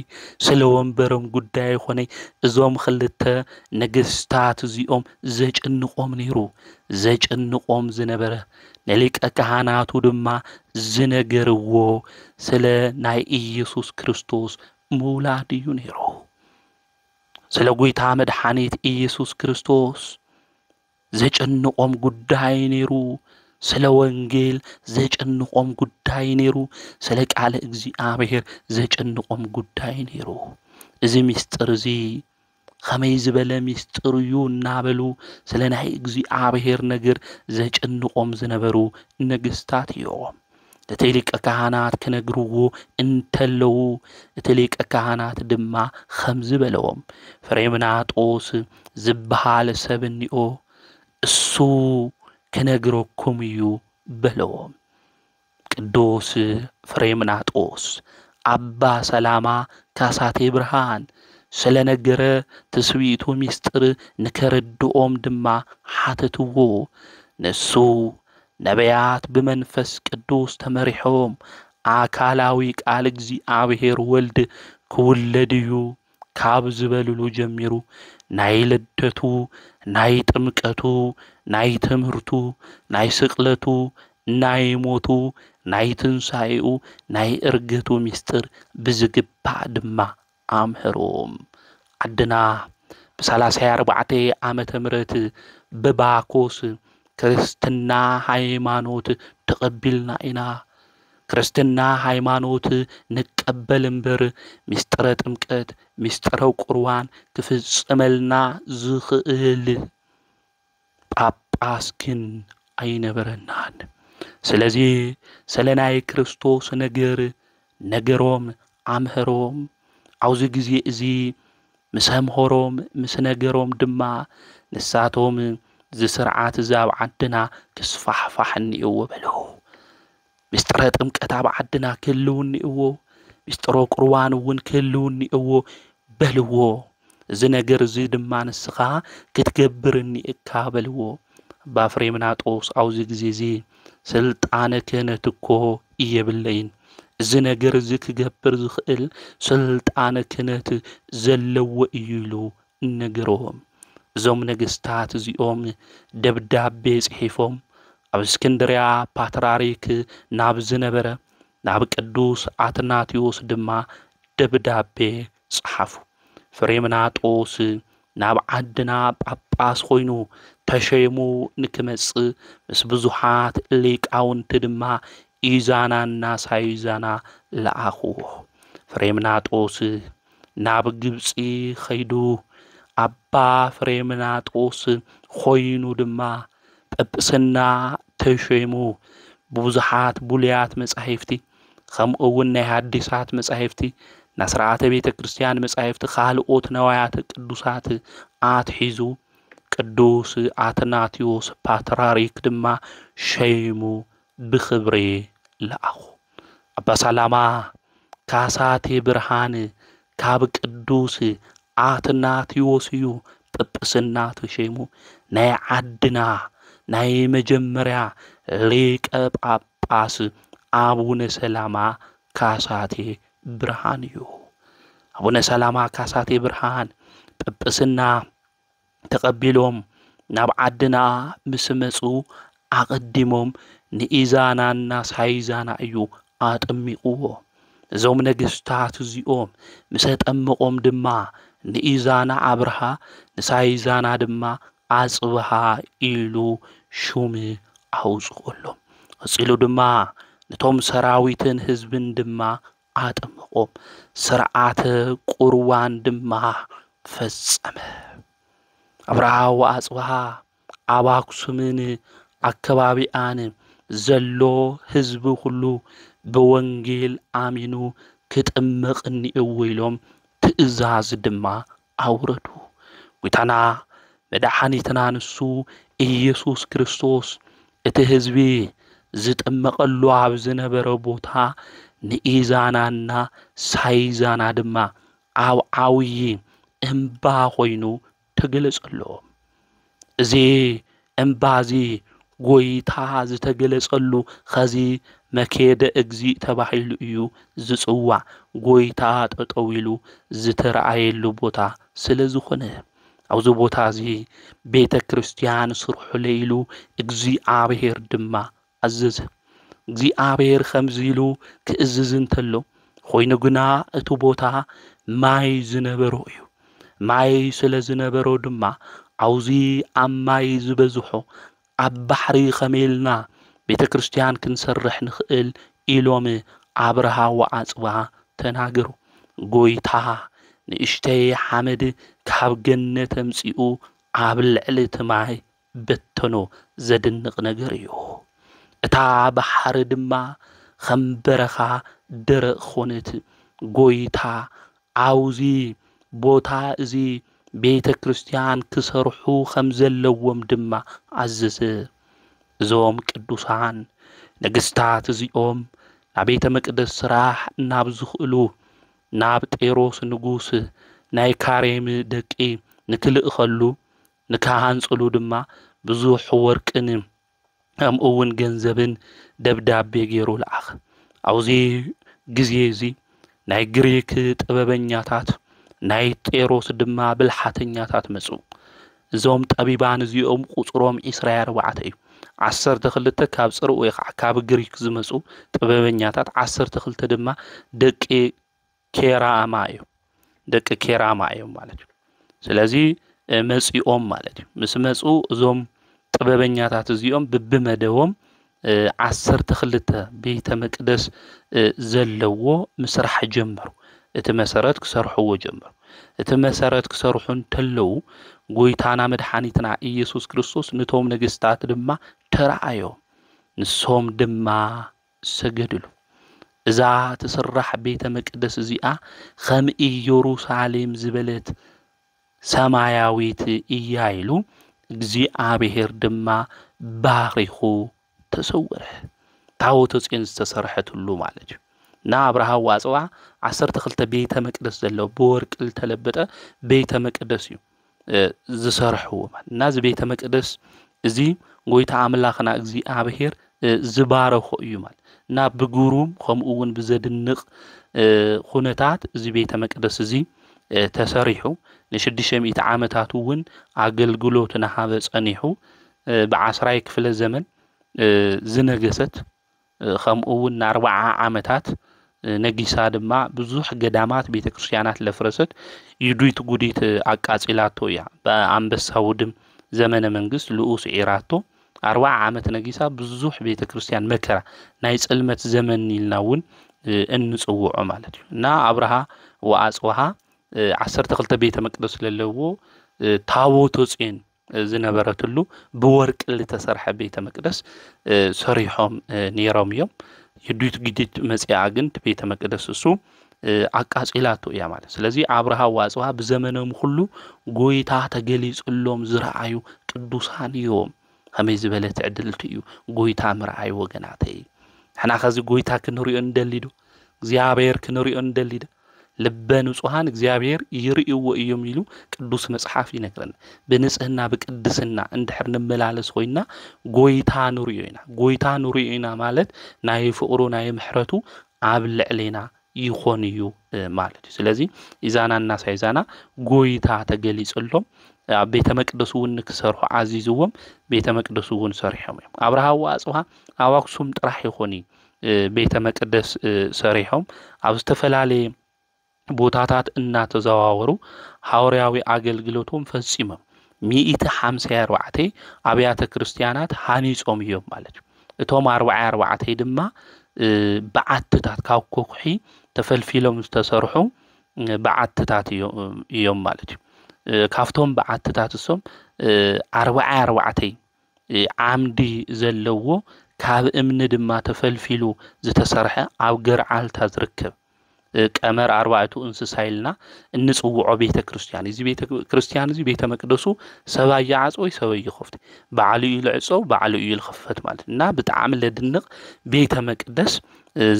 ስለ ወንበርም ጉዳይ ሆነ እዞም ክልተ ነገስታት እዚኦም ዘጨንቆም ኔሮ ዘጨንቆም ዝነበረ ለሊቀ ካህናቱ ድማ ዝነገርዎ ስለ ናይ ኢየሱስ ክርስቶስ ሙላድዩ ኔሮ ስለ ጎይታ መድኃኒት ኢየሱስ ክርስቶስ ዘጨንቆም ጉዳይ ኔሩ ስለ ወንጌል ዘጨንቆም ጉዳይ ኔሩ ስለ ቃለ እግዚአብሔር ዘጨንቆም ጉዳይ ኔሩ እዚ ሚስጥር እዚ ኸመይ ዝበለ ሚስጥር እዩ እናበሉ ስለ ናይ እግዚአብሔር ነገር ዘጨንቆም ዝነበሩ ነገስታት እዮም ተሊቀ ካህናት ከነግሩዎ እንተለው ተሊቀ ካህናት ድማ ኸምዝ በለዎም ፍሬምናጦስ ዝበሃል ሰብኒኦ እሱ ከነግሮኩም እዩ በለዎም ቅዱስ ፍሬምናጦስ አባ ሰላማ ካሳቴ ብርሃን ስለነገረ ተስዊቱ ሚስጥር ንከረድኦም ድማ ሓተትዎ ነሱ ነቢያት በመንፈስ ቅዱስ ተመሪሖም አካላዊ ቃል እግዚአብሔር ወልድ ከወለድዩ ካብ ዝበልሉ ጀሚሩ ናይ ልደቱ ናይ ጥምቀቱ ናይ ትምህርቱ ናይ ስቅለቱ ናይ ሞቱ ናይ ትንሳኤኡ ናይ እርገቱ ምስጢር ብዝግባእ ድማ ኣምሕሮም ዓድና ብ34 ዓመተ ምህረት በባኮስ ክርስትና ሃይማኖት ተቀቢልና ኢና ክርስትና ሃይማኖት ንቀበል እምበር ምስጢረ ጥምቀት ምስጢረ ቁርባን ክፍጽመልና ዝኽእል ጳጳስ ግን ኣይነበረናን ስለዚ ስለናይ ክርስቶስ ነገር ነገሮም ኣምሕሮም አውዚ ጊዜ እዚ ምስ ኣምሕሮም ምስ ነገሮም ድማ ንሳቶም ዝስርዓት ዛብ ዓድና ክስፋሕፋሕ እኒእዎ በለው ምስጢረ ጥምቀት ኣብ ዓድና ክህልው እኒእዎ ምስጢረ ቁርባን እውን ክህልው እኒእዎ በልዎ እዚ ነገር እዚ ድማ ንስኻ ክትገብር እኒእካ በልዎ ባፍሬምናጦስ አውዚ ጊዜ እዚ ስልጣነ ክህነት እኮ እየብለይን እዚ ነገር እዚ ክገብር ዝኽእል ስልጣነ ክህነት ዘለዎ እዩ ኢሉ ነገሮም እዞም ነገስታት እዚኦም ደብዳቤ ጽሒፎም ኣብ እስክንድርያ ፓትርያርክ ናብ ዝነበረ ናብ ቅዱስ አትናቴዎስ ድማ ደብዳቤ ጽሓፉ ፍሬምናጦስ ናብ ዓድና ጳጳስ ኮይኑ ተሸይሙ ንክመጽእ ምስ ብዙሓት ሊቃውንቲ ድማ ኢዛናና ሳይዛና ለኣኽዎ ፍሬምናጦስ ናብ ግብጺ ኸይዱ አባ ፍሬምናጦስ ኾይኑ ድማ ጵጵስና ተሸይሙ ብዙሓት ቡልያት መጻሕፍቲ ከምኡውን ናይ ሐዲሳት መጻሕፍቲ ናስርዓተ ቤተ ክርስቲያን መጻሕፍቲ ካልኦት ነዋያተ ቅዱሳት አትሒዙ ቅዱስ አትናቴዎስ ፓትርያርክ ድማ ሸይሙ ብኽብሪ ለኣኹ አባ ሰላማ ካሳቴ ብርሃን ካብ ቅዱስ አትናቴዎስ እዩ ጵጵስና ተሸይሙ ናይ ዓድና ናይ መጀመርያ ሊቀ ጳጳስ አቡነ ሰላማ ካሳቴ ብርሃን እዩ አቡነ ሰላማ ካሳቴ ብርሃን ጵጵስና ተቀቢሎም ናብ ዓድና ምስ መጹ አቀዲሞም ንኢዛናና ሳይዛና እዩ አጥሚቁዎ እዞም ነገስታት እዚኦም ምስ ጠመቆም ድማ ንኢዛና አብርሃ ንሳይዛና ድማ አጽብሃ ኢሉ ሹም አውጽቆሎም እጽሉ ድማ ነቶም ሰራዊትን ህዝብን ድማ አጥምቆም ስርዓተ ቁርባን ድማ ፈጸመ አብርሃ ወአጽብሃ ኣብ አክሱምን አካባቢአን ዘሎ ህዝብ ሁሉ በወንጌል አሚኑ ክጥምቅ እኒእዎ ኢሎም ትእዛዝ ድማ አውረዱ ጌታና መድኃኒትና ንሱ ኢየሱስ ክርስቶስ እቲ ህዝቢ ዝጥመቀሉ ኣብ ዝነበረ ቦታ ንኢዛናና ሳይዛና ድማ ኣብ ዓውይ እምባ ኾይኑ ተገለጸሎም እዚ እምባዚ ጎይታ ዝተገለጸሉ ኸዚ መኬደ እግዚእ ተባሂሉ እዩ ዝጽዋዕ ጎይታ ጠጠው ኢሉ ዝተረኣየሉ ቦታ ስለ ዝኾነ ኣብዚ ቦታ እዚ ቤተ ክርስቲያን ስርሑ ለይሉ እግዚአብሔር ድማ አዘዘ እግዚአብሔር ከምዚ ኢሉ ክእዝዝ እንተሎ ኮይኑ ግና እቲ ቦታ ማይ ዝነበሮ እዩ ማይ ስለ ዝነበሮ ድማ አውዚ ኣብ ማይ ዝበዝሖ ኣብ ባሕሪ ኸሜልና ቤተ ክርስቲያን ክንሰርሕ ንኽእል ኢሎም አብርሃ ወአጽብሃ ተናገሩ ጎይታ ንእሽተይ ሓመድ ካብ ገነት ኣምጺኡ ኣብ ልዕሊ እቲ ማይ በተኖ ዘድንቕ ነገር እዩ እታ ባሕሪ ድማ ከም በረኻ ደረቕ ኾነት ጎይታ አውዚ ቦታ እዚ ቤተ ክርስቲያን ክሰርሑ ከም ዘለዎም ድማ አዘዘ እዞም ቅዱሳን ነገስታት እዚኦም ናብ ቤተ መቅደስ ስራሕ ናብ ዝኽእሉ ናብ ጤሮስ ንጉስ ናይ ካሬም ደቂ ንክልእኸሉ ንካሃንጽሉ ድማ ብዙሕ ወርቅን ከምኡውን ገንዘብን ደብዳቤ ገይሩ ለኣኽ አውዚ ጊዜ እዚ ናይ ግሪክ ጥበበኛታት ናይ ጤሮስ ድማ ብልሓተኛታት መጹ እዞም ጠቢባን እዚኦም ቁጽሮም 24 እዩ 12 ካብ ጽሩ ወይ ካብ ግሪክ ዝመጹ ጥበበኛታት 12 ድማ ደቂ ኬራማ እዩ ደቂ ኬራማ እዮም ማለት እዩ ስለዚ መጺኦም ማለት እዩ ምስ መጹ እዞም ጥበበኛታት እዚኦም ብብመደቦም 12 ቤተ መቅደስ ዘለዎ ምስራሕ ጀመሩ እቲ መሰረት ክሰርሕዎ ጀመሩ እቲ መሰረት ክሰርሑ እንተለው ጎይታና መድኃኒትና ኢየሱስ ክርስቶስ ነቶም ነገስታት ድማ ተራእዮ ንሶም ድማ ሰገድሉ እዛ ተስራሕ ቤተ መቅደስ እዚኣ ከም ኢየሩሳሌም ዝበለት ሰማያዊት እያ ኢሉ እግዚአብሔር ድማ ባሪኹ ተሰወረ ታቦተ ጽዮን ዝተሰርሐትሉ ማለት እዩ ና አብርሃም ዋጽዋ 12 ቤተ መቅደስ ዘሎ በወርቅ ተለበጠ ቤተ መቅደስ እዩ ዝሰርሕዎ ማለት እና እዚ ቤተ መቅደስ እዚ ጎይታ አምላኽና እግዚአብሔር ዝባረኹ እዩ ማለት እና ብጉሩም ከምኡውን ብዘድንቕ ኩነታት እዚ ቤተ መቅደስ እዚ ተሰሪሑ ለ600 ዓመታት እውን አገልግሎት ናሃበ ጸኒሑ በ10 ክፍለ ዘመን ዝነገሰት ከምኡውን 40 ዓመታት ነጊሳ ድማ ብዙሕ ገዳማት ቤተክርስቲያናት ለፍረሰት ይዱይት ጉዲት አቃጺላቶ ያ በአንበሳ ውድም ዘመነ መንግስት ልኡስ ኢራቶ 40 ዓመት ነጊሳ ብዙሕ ቤተክርስቲያን መከራ ናይ ጽልመት ዘመን ይልናውን እንጽውዖ ማለት እዩ እና አብርሃ ወአጽዋሃ 12 ቤተ መቅደስ ለለዎ ታቦተ ጽዮን ዝነበረትሉ በወርቅ ለተሰርሐ ቤተ መቅደስ ሰሪሖም ኔሮም እዮም ይዱት ግዲት መጽያ ግን ቤተ መቅደስ እሱ አቃጺላቶ ያ ማለት ስለዚህ አብርሃ ወአጽዋ በዘመነም ሁሉ ጎይታ ተገሊጽሎም ዝረአዩ ቅዱሳን እዮም ከመይ ዝበለት ዕድልት እዩ ጎይታ ምርአይ ወገናተይ حنا خزي ጎይታ ክንሪኦ እንደሊዶ እግዚአብሔር ክንሪኦ እንደሊዶ ልበን ጽሃን እግዚአብሔር ይርኢዎ እዮም ይሉ ቅዱስ መጽሐፍ ይነግረን በንጽህና በቅድስና እንድሕር ንመላለስ ሆይና ጎይታ ንሪዮና ማለት ናይ ፍቅሩ ናይ ምሕረቱ ኣብ ልዕሌና ይኾን እዩ ማለት ስለዚህ ኢዛናና ሳይዛና ጎይታ ተገሊጽሎም ቤተ መቅደሱ ንክሰርሑ አዚዝዎም ቤተ መቅደሱ ሰሪሖም አብርሃም ወአጽዋ አዋክሱም ጥራሕ ይኾኒ ቤተ መቅደስ ሰሪሖም ኣብ ዝተፈላልየ ቦታታት እናተዘዋወሩ ሐዋርያዊ አገልግሎቶም ፈጽመው 154 አብያተ ክርስቲያናት ሃኒጾም እዮም ማለት እቶም 44 ድማ በዓትታት ካብ ኮኩሒ ተፈልፊሎም ዝተሰርሑ በዓትታት እዮም ማለት ካፍቶም በዓትታት እሶም 44 ዓምዲ ዘለዎ ካብ እምኒ ድማ ተፈልፊሉ ዝተሰርሐ ኣብ ገርዓልታ ዝርከብ ቀመር 4 እንስሳይልና እንጽውዖ ቤተ ክርስቲያን እዚ ቤተ ክርስቲያን እዚ ቤተ መቅደሱ ሰባይ ዓጾይ ሰባይ ይخፍት በዓልዩ ልዕጾ በዓልዩ ይልخፈት ማለት እና በጣም ለድንቅ ቤተ መቅደስ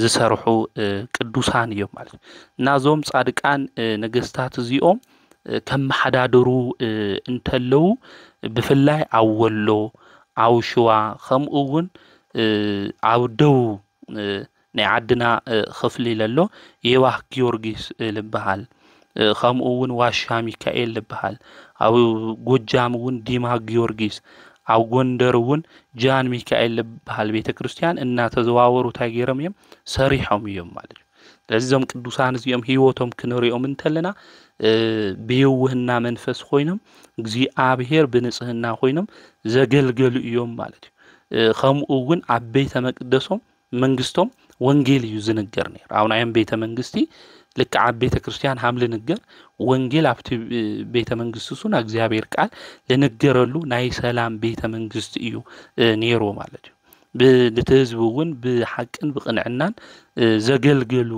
ዝሰርሑ ቅዱሳን እዮም ማለት እና ዞም ጻድቃን ነገስታት እዚኦም ከም ማሓዳደሩ እንተለው ብፍላይ አወሎ አውሽዋ ከምኡውን አውደው ናይ ዓድና خفሊ ለሎ የዋህ ጊዮርጊስ ልበሃል ከምኡውን ዋሻ ሚካኤል ልበሃል አው ጎጃምውን ዲማ ጊዮርጊስ አው ጎንደርውን ጃን ሚካኤል ልበሃል ቤተክርስቲያን እና ተዘዋወሩ ታገረም እዮም ሰሪሖም እዮም ማለት ለዚም ቅዱሳን እዚኦም ህይወቶም ክንሪኦም እንተለና በየውህና መንፈስ ሆይኖም እግዚአብሔር በንጽህና ሆይኖም ዘገልገሉ እዮም ማለት ከምኡውን ኣብ ቤተ መቅደሶም መንግስቶም ወንጌል እዩ ዝነገር ነር አሁን አይም ቤተ መንግስቲ ልክ ኣብ ቤተ ክርስቲያን ሐምል ነገር ወንጌል ኣብቲ ቤተ መንግስት ሱና እግዚአብሔር ቃል ለነገረሉ ናይ ሰላም ቤተ መንግስት እዩ ኔሮ ማለት በተዝቡውን በሐቅን በቅንዕናን ዘገልገሉ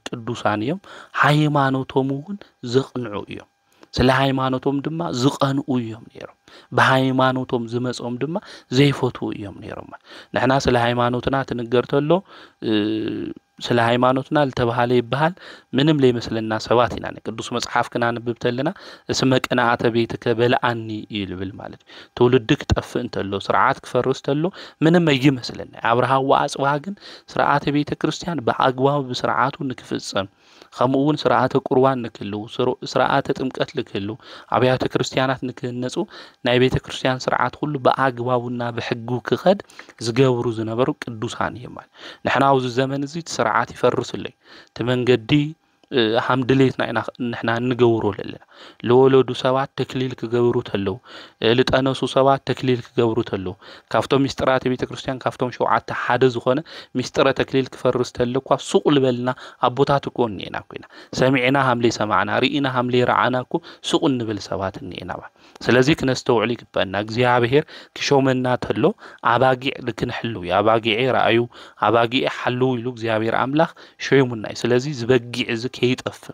ቅዱሳን እዮም ሃይማኖቶሙን ዘቅንዑ እዮም ስለ ሃይማኖቶም ድማ ዝቀንኡ እዮም ኔሮ بهايمانوتهم زمصهم دما زيفوتو يوم نيرم نحنا سلا هايمانوتنا تنغرتلو سلا هايمانوتنا لتبهال يبهال منم لي مثلنا سواتنا ቅዱስ መጽሐፍ كنا نببتلنا اسمك انا اتبيتك بلعني يلبل ማለት ትውልድክ ጠፍ እንተሎ ስርዓት ክፈርስ ተሎ ምንም አይመስልና አብርሃም ወአጽዋ ግን ስርዓተ ቤተ ክርስቲያን በአግባቡ በስርዓቱ ንክፍጽም خمون سرعات قروان نكلو سرعات ጥምቀት ልክሉ አብያተ ክርስቲያናት ንክነጹ ናይ ቤተ ክርስቲያን ስርዓት ሁሉ በአግባቡና በሕጉ ክኸድ ዝገብሩ ዝነበሩ ቅዱሳን ይማል ንሕናው ዘመን እዚ ስርዓት ይፈርስልኝ ተመንገዲ حمدليتنا نحنا نجورو لنا لولو سبات تكليل كجورو تلو لتأنسو سبات تكليل كجورو تلو كافتم مسترات بيت كريستيان كافتم شوعات حادث خونه مسترات تكليل كفرس تلو كوا سوق لبلنا أبوتاتو كون نينا كوينا سمعنا هملي سمعنا رئينا هملي رعانا كو سوق نبل سبات نينا با سلازيك نستوعليك بأنك زيابهير كشومنا تلو عباقي لكن حلو يا عباقي رأيو عباقي حلو يلوك زيابهير عملاخ شوي منا سلازي زبقي عزك يتقف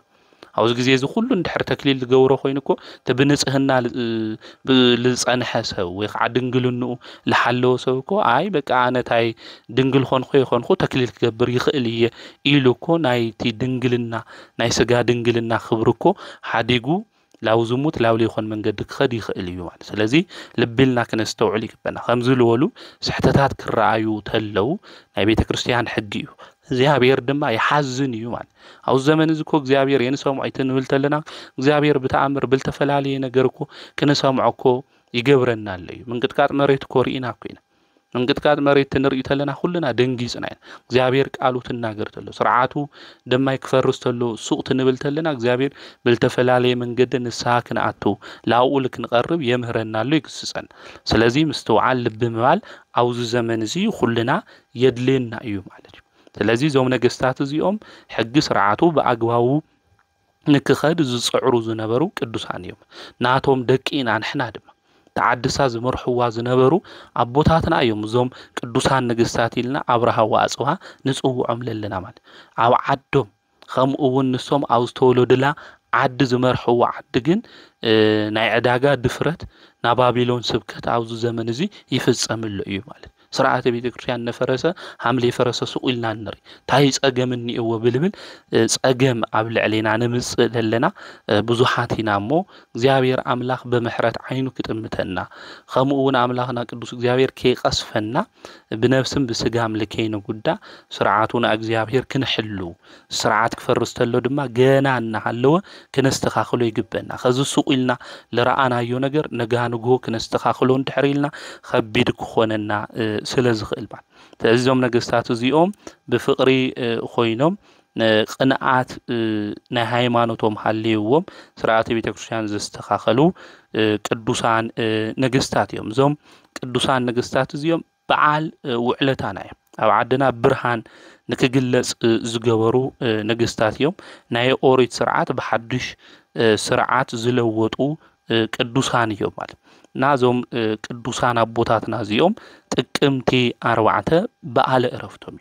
عاوز غزي زي كله ندحر تكليل لغورو خوينكو تبنصهنا لصنح سو ويخع دنگلنو لحلو سوكو اي بقى انا تاي دنگل خونخو تكليل كبر يخليه يلوكو ناي تي دنگلنا ناي سغا دنگلنا خبركو حديغو لاوزموت لاولي خون منقد خدي خليو ማለት ስለዚህ ልብልና ከነስተውዕል ይከበና ከምዝልወሉ ስሕተታት ክራአዩ ተለው ናይ ቤተ ክርስቲያን ሕግ እዩ እግዚአብሔር ድማ ይሐዝን እዩ ማለት አው ዘመን እዚ ኮ እግዚአብሔር የንሰሙ አይተንብል ተለና እግዚአብሔር በተአምር ብልተፈላለየ ነገር ኮ ከነሰሙዕኮ ይገብረናል እዩ መንቅጥቃጥ መሬት ኮሪና ኮይና መንቅጥቃጥ መሬት ትንርኢ ተለና ሁሉና ደንጊጽና እግዚአብሔር ቃሉ ተናገር ተሎ ስርዓቱ ደማይ ክፈርስ ተሎ ሱቅ ትንብል ተለና እግዚአብሔር ብልተፈላለየ መንገድ ንሳክን አቱ ላውል ክንቀርብ የምህረናል ይክስጸን ስለዚህ ምስተውዓል ልብ መባል አውዝ ዘመን እዚ ሁሉና የድልና እዩ ማለት ስለዚህ ዞም ነገስታት እዚኦም ሕግ ስርዓቱ በአግባቡ ንክኸድ ዝጽዕሩ ዝነበሩ ቅዱሳን እዮም ናቶም ደቂና ንሕና ድማ تعدسا زمرحوا زنبرو أبوتاتنا يوم زوم قدوسان نجستات لنا أبرها وأسوها نسوه عمل لنا مال أو عدهم خم أول نسوم أو استولد لا عد زمرحوا عدجن ناي عداجا دفرت نبابيلون سبكت أو زمن زي يفز عمل له مال سرعة بيت كريان نفرسه حملي فرسه سئلنا النري تايس أجمني هو بالبل أجم قبل علينا نمس لنا بزحاتنا مو زيابير أملاخ بمحرات عينه كتمتنا خمون أملاخنا كدوس زيابير كي قصفنا بنفسهم بسجام لكينو قدا سرعاتنا أجزيابير كنحلو سرعات كفرستلو دما جانا نحلو كنستخاخلو يجبنا خذ سئلنا لرأنا يونجر نجانو جو كنستخاخلون تحريلنا خبيدك خوننا سلازخل بعد تأزم نجستات زيوم بفقري خوينهم قناعات نهايمانوتهم حليوهم سرعات بيتكريان زستخاخلو قدوسان نجستات يوم زوم قدوسان نجستات زيوم بعال وعلتانا أو عدنا برهان نكجلس زجورو نجستات يوم ناي أوريت سرعات بحدش سرعات زلوتو قدوسان يوم ማለት ናዞም ቅዱሳን አቦታትና ዚኦም ጥቅምቲ 4 በዓለ ዕረፍቶም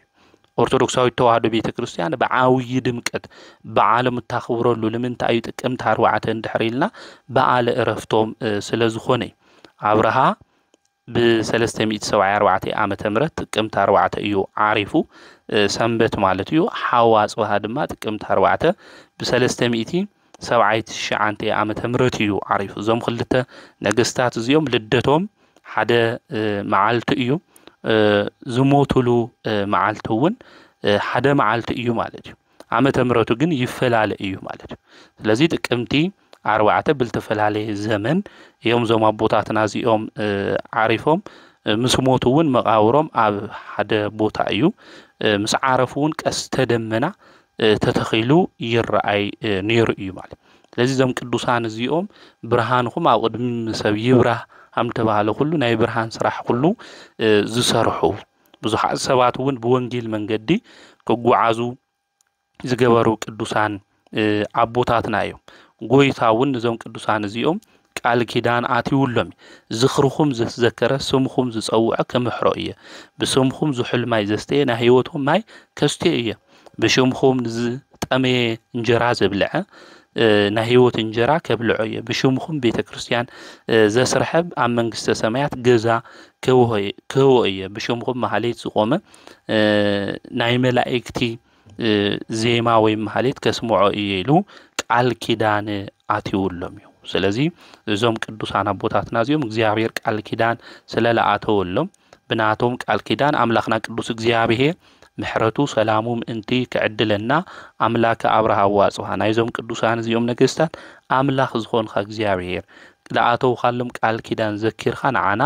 ኦርቶዶክሳዊ ተዋህዶ ቤተክርስቲያን በዓውይ ድምቀት በዓለም ታኽብረሉ ለምንታይ ጥቅምቲ 4 እንድሕሪልና በዓለ ዕረፍቶም ስለዝኾነ አብርሃ ب374 ዓመተ ምህረት ጥቅምቲ 4 እዩ ዓሪፉ ሰንበት ማለት እዩ ሓዋ ጽባህ ድማ ጥቅምቲ 4 ب300 سبعيت الشعنتي عامة مرتيو عارف زوم خلته نجستات زيوم لدتهم حدا معالت إيو زموتلو معالتون حدا معالت إيو مالج عامة مرتو جن يفعل على إيو مالج لذي تكمتي 4 بالتفعل عليه زمن يوم زوم أبوتاتنا زيوم عارفهم مسموتون مقاورهم حدا بوتا إيو مس عارفون كاستدمنا تتخيلو يرأي نير إيمال لذي زم قدوسان زيوم برهانهم أو قدم سب يبره هم تبعله كله ناي برهان سرح كله زسرحو بزح سباتون بونجيل من جدي كجوعزو زجبرو قدوسان عبوتاتنا يوم قويتاون زم قدوسان زيوم قال كيدان آتيولهم زخرخم زذكر سمخم زصوع كمحرئية بسمخم زحل ماي زستين هيوتهم ماي كستئية بشومخم تأمي انجراز بلعه ናህይወት እንጀራ ከብልዑየ ብሽሙኹም ቤተ ክርስቲያን ዘስርሐብ ኣብ መንግስተ ሰማያት ገዛ ክህወየ ብሽሙኹም ማህሌት ዝቆመ ናይ መላእክቲ ዜማ ወይ ማህሌት ከስምዖ ኢሉ ቃል ኪዳን ኣትይውሎም እዩ ስለዚ እዞም ቅዱሳን አቦታትና እዚኦም እግዚአብሔር ቃል ኪዳን ስለለኣተወሎም ብናቶም ቃል ኪዳን አምላኽና ቅዱስ እግዚአብሔር ምሕረቱ ሰላሙ ምእንቲ ከዕድለና አምላከ አብርሃም ዋጽዋ ናይዞም ቅዱሳን እዚኦም ነገስታት አምላኽ ዝኾንካ እግዚአብሔር ለኣተው ካሎም ቃል ኪዳን ዘኪርካ ንዓና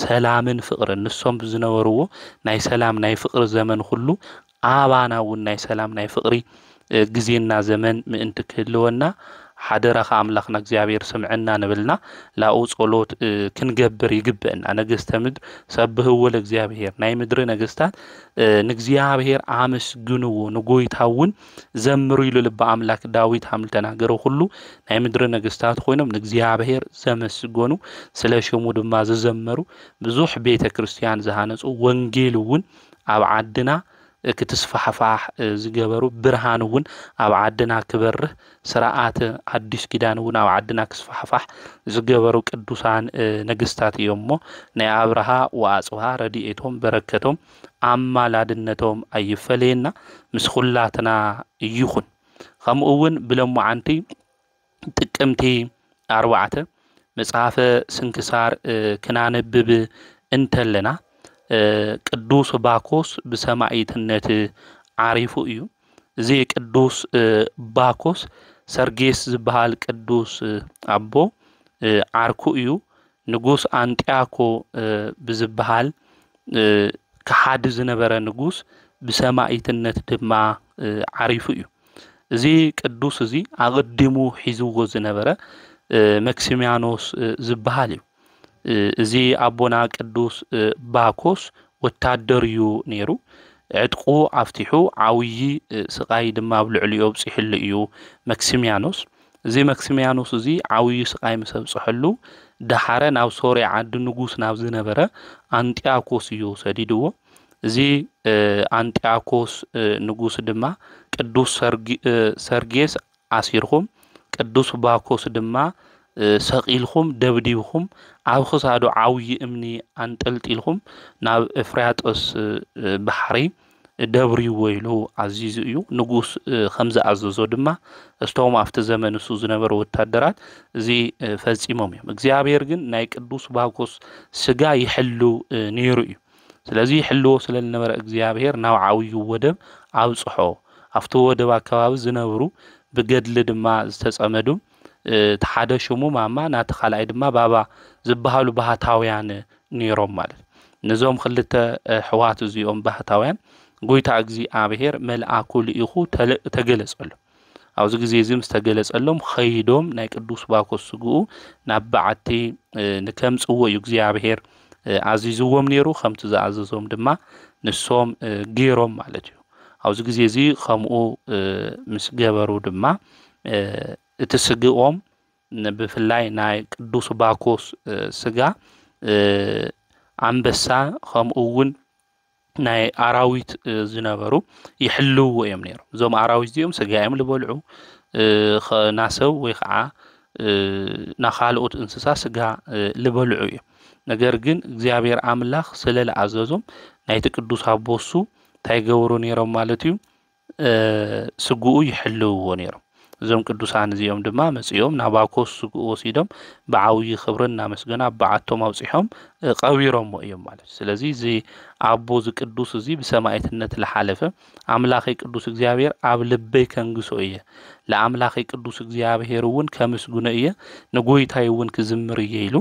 ሰላምን ፍቅርን ንሶም ብዝነበርዎ ናይ ሰላም ናይ ፍቅር ዘመን ሁሉ አባናውን ናይ ሰላም ናይ ፍቅሪ ግዜና ዘመን ምእንቲ ክህልወና ሓደረኻ አምላኽና እግዚአብሔር ስምዕና ንብልና ላኡ ጸሎት ክንገብር ይግበአና ነገስተ ምድር ሰብህዎ ለእግዚአብሔር ናይ ምድር ነገስታት ንእግዚአብሔር አመስግንዎ ንጎይታውን ዘምሩ ኢሉ ልበ አምላክ ዳዊት ሃምል ተናገረ ሁሉ ናይ ምድር ነገስታት ኮይኖም ንእግዚአብሔር ዘመስግኑ ስለ ሽሙ ድማ ዘዘመሩ ብዙሕ ቤተ ክርስቲያን ዝሃነጹ ወንጌልውን ኣብ ዓድና ክትስፋሕፋሕ ዝገበሩ ብርሃንውን ኣብ ዓድና ክበርህ ስርዓት አዲስ ኪዳንውን ኣብ ዓድና ክስፋሕፋሕ ዝገበሩ ቅዱሳን ነገስታት እዮም ሞ ናይ አብርሃ ወአጽብሃ ረድኤቶም በረከቶም አማላድነቶም አይፈለየና ምስ ኩላትና ይኹን ከምኡውን ብለሙዓንቲ ጥቅምቲ 4 መጽሐፈ ስንክሳር ክናነብብ እንተለና ቅዱስ ባኮስ በሰማዕትነት ዓሪፉ እዩ እዚ ቅዱስ ባኮስ ሰርጌስ ዝበሃል ቅዱስ አቦ ዓርኩ እዩ ንጉስ አንጢያኮ ብዝበሃል ከሓድ ዝነበረ ንጉስ በሰማዕትነት ድማ ዓሪፉ እዩ እዚ ቅዱስ እዚ አቅድሙ ሒዝዎ ዝነበረ መክሲሚያኖስ ዝበሃል እዩ እዚ አቦና ቅዱስ ባኮስ ወታደር እዩ ነይሩ ዕጥቁ አፍቲሑ ዓውይ ስቃይ ድማ ብልዕልዮ ብጽሕሉ እዩ መክሲሚያኖስ እዚ መክሲሚያኖስ እዚ ዓውይ ስቃይ መሰብጽሕሉ ዳሓረ ናብ ሶርያ ዓዲ ንጉስ ናብ ዝነበረ አንጢያኮስ እዩ ሰዲድዎ እዚ አንጢያኮስ ንጉስ ድማ ቅዱስ ሰርጌስ አሲርኩም ቅዱስ ባኮስ ድማ ሰቂልኩም ደብዲብኩም ኣብ ክሳዱ ዓውይ እምኒ አንጠልጢልኩም ናብ ኤፍራጥስ ባሕሪ ደብሪዎ ኢሉ አዚዙ እዩ ንጉስ ከምዛ አዘዞ ድማ እስቶም ኣብቲ ዘመን እሱ ዝነበሩ ወታደራት እዚ ፈጺሞም እዮም እግዚአብሔር ግን ናይ ቅዱስ ባኮስ ስጋ ይሕሉ ነይሩ እዩ ስለዚህ ይሕልዎ ስለነበረ እግዚአብሔር ናብ ዓውይ ወደብ አብጽሖ ኣብቲ ወደብ አካባቢ ዝነበሩ ብገድል ድማ ዝተጸመዱ ተሓደ ሽሙ ማማ ናተ ኻልኣይ ድማ ባባ ዝበሃሉ ባህታውያን ነይሮም ማለት ነዞም ክልተ ሕዋት እዚኦም ባህታውያን ጎይታ እግዚአብሔር መልአኩ ልኢኹ ተገለጸሉ ኣብዚ ግዜ እዚ ምስ ተገለጸሎም ኸይዶም ናይ ቅዱስ ባኮስ ስግኡ ናብ በዓቲ ንከምጽዎ እዩ እግዚአብሔር አዚዝዎም ነይሩ ከምቲ ዝኣዘዞም ድማ ንሶም ገይሮም ማለት እዩ ኣብዚ ግዜ እዚ ከምኡ ምስ ገበሩ ድማ እቲ ስግኦም ብፍላይ ናይ ቅዱስ ባኮስ ስጋ አንበሳ ከምኡውን ናይ አራዊት ዝነበሩ ይሕልዎ እዮም ነይሮም እዞም አራዊት እዚኦም ስጋዮም ልበልዑ ናሰው ወይ ከዓ ናኻልኦት እንስሳ ስጋ ልበልዑ እዮም ነገር ግን እግዚአብሔር አምላኽ ስለለኣዘዞም ናይቲ ቅዱስ አቦሱ ታይገብሩ ነይሮም ማለት እዩ ስግኡ ይሕልዎ ነይሮም እዞም ቅዱሳን እዚኦም ድማ መጽዮም ናባኮስ ስግኡ ወሲዶም ብዓውይ ክብርን ናመስገና በዓቶም አውጽሖም ቀቢሮም እዮም ማለት ስለዚህ እዚ አቦ ዝ ቅዱስ እዚ በሰማዕትነት ለሐለፈ አምላኽ ቅዱስ እግዚአብሔር ኣብ ልበይ ከንግሶ እየ ለአምላኽ ቅዱስ እግዚአብሔርን ከምስጉነ እየ ንጎይታይውን ክዝምር እየ ኢሉ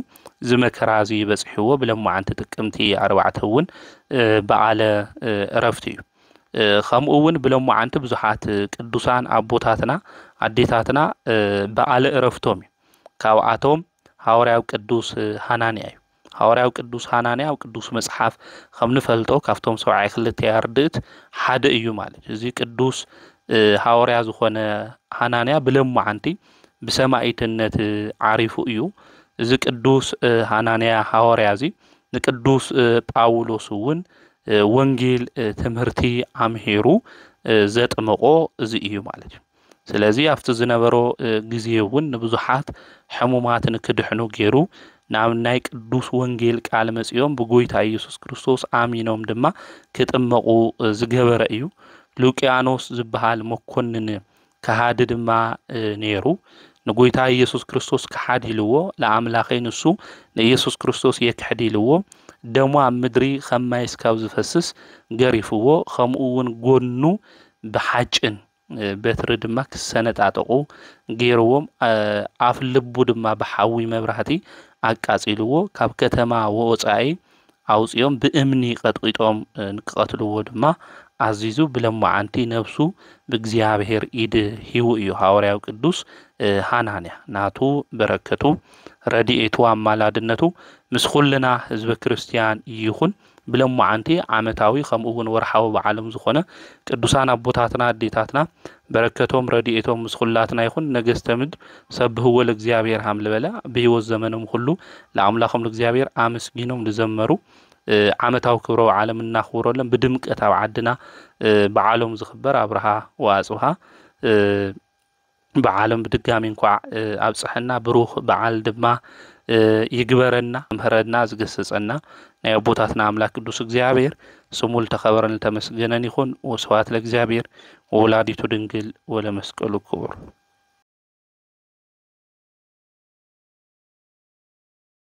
ዝመከራዚ በጽሕዎ ብለሙዓንቲ ጥቅምቲ 4ውን በዓለ ዕረፍቲ እዩ ከምኡውን ብለሙዓንቲ ብዙሓት ቅዱሳን አቦታትና አዴታትና በዓለ ዕረፍቶም ካብኣቶም ሐዋርያው ቅዱስ ሐናንያ እዩ ሐዋርያው ቅዱስ ሐናንያ ኣብ ቅዱስ መጽሐፍ ከም ንፈልጦ ካብቶም 72 ያርድት ሓደ እዩ ማለት እዚ ቅዱስ ሐዋርያ ዝኾነ ሐናንያ ብለሙዓንቲ በሰማዕትነት ዓሪፉ እዩ እዚ ቅዱስ ሐናንያ ሐዋርያ እዚ ንቅዱስ ጳውሎስውን ወንጌል ትምህርቲ አምሄሩ ዘጥምቆ እዚ እዩ ማለት እዩ ስለዚህ ኣብቲ ዝነበሮ ግዜ እውን ንብዙሓት ሕሙማትን ክድሕኑ ገይሩ ናብ ናይ ቅዱስ ወንጌል ቃል መጽዮም ብጎይታ ኢየሱስ ክርስቶስ አሚኖም ድማ ክጥመቁ ዝገበረ እዩ ሉቂያኖስ ዝበሃል መኮንን ከሃዲ ድማ ነይሩ ንጎይታ ኢየሱስ ክርስቶስ ከሓዲልዎ ለአምላኸይ ንሱ ለኢየሱስ ክርስቶስ የክሕዲልዎ ደሞ ኣብ ምድሪ ከማይስ ካብ ዝፈስስ ገሪፍዎ ከምኡውን ጎኑ ብሓጭን በትሪ ድማ ክሰነጣጠቁ ገይርዎም ኣፍ ልቡ ድማ ብሓዊ መብራህቲ አቃጺልዎ ካብ ከተማ ወጻኢ አውጽዮም ብእምኒ ቀጥቂጦም ንቀትልዎ ድማ አዚዙ ብለማዓንቲ ነፍሱ በእግዚአብሔር ኢድ ሂው እዩ ሐዋርያው ቅዱስ ሃናንያ ናቱ በረከቱ ረዲኤቱ አማላድነቱ ምስኹልና ህዝበ ክርስቲያን ይኹን ብለማዓንቲ ዓመታዊ ከምኡውን ወርሓዊ በዓለም ዝኾነ ቅዱሳን አቦታትና አዴታትና በረከቶም ረዲኤቶም ምስኹላትና ይኹን ነገስተ ምድር ሰብህዎ ለእግዚአብሔር ሐምልበላ በህይወት ዘመንም ሁሉ ለአምላኹም ለእግዚአብሔር አመስግኖም ለዘመሩ ዓመታዊ ክብረ በዓለም እናኽብረለን በድምቀት ኣብ ዓድና በዓሎም ዝኽበር አብርሃ ወአጽብሃ በዓለም በድጋሚ እንኳ አብጽሕና ብሩኽ በዓል ድማ ይግበረና ምህረና ዝገሰጸና ናይ አቦታትና አምላክ ቅዱስ እግዚአብሔር ስሙ ተኸበረን ተመስገነን ይኹን ወስብሐት ለእግዚአብሔር ወወላዲቱ ድንግል ወለመስቀሉ ክቡር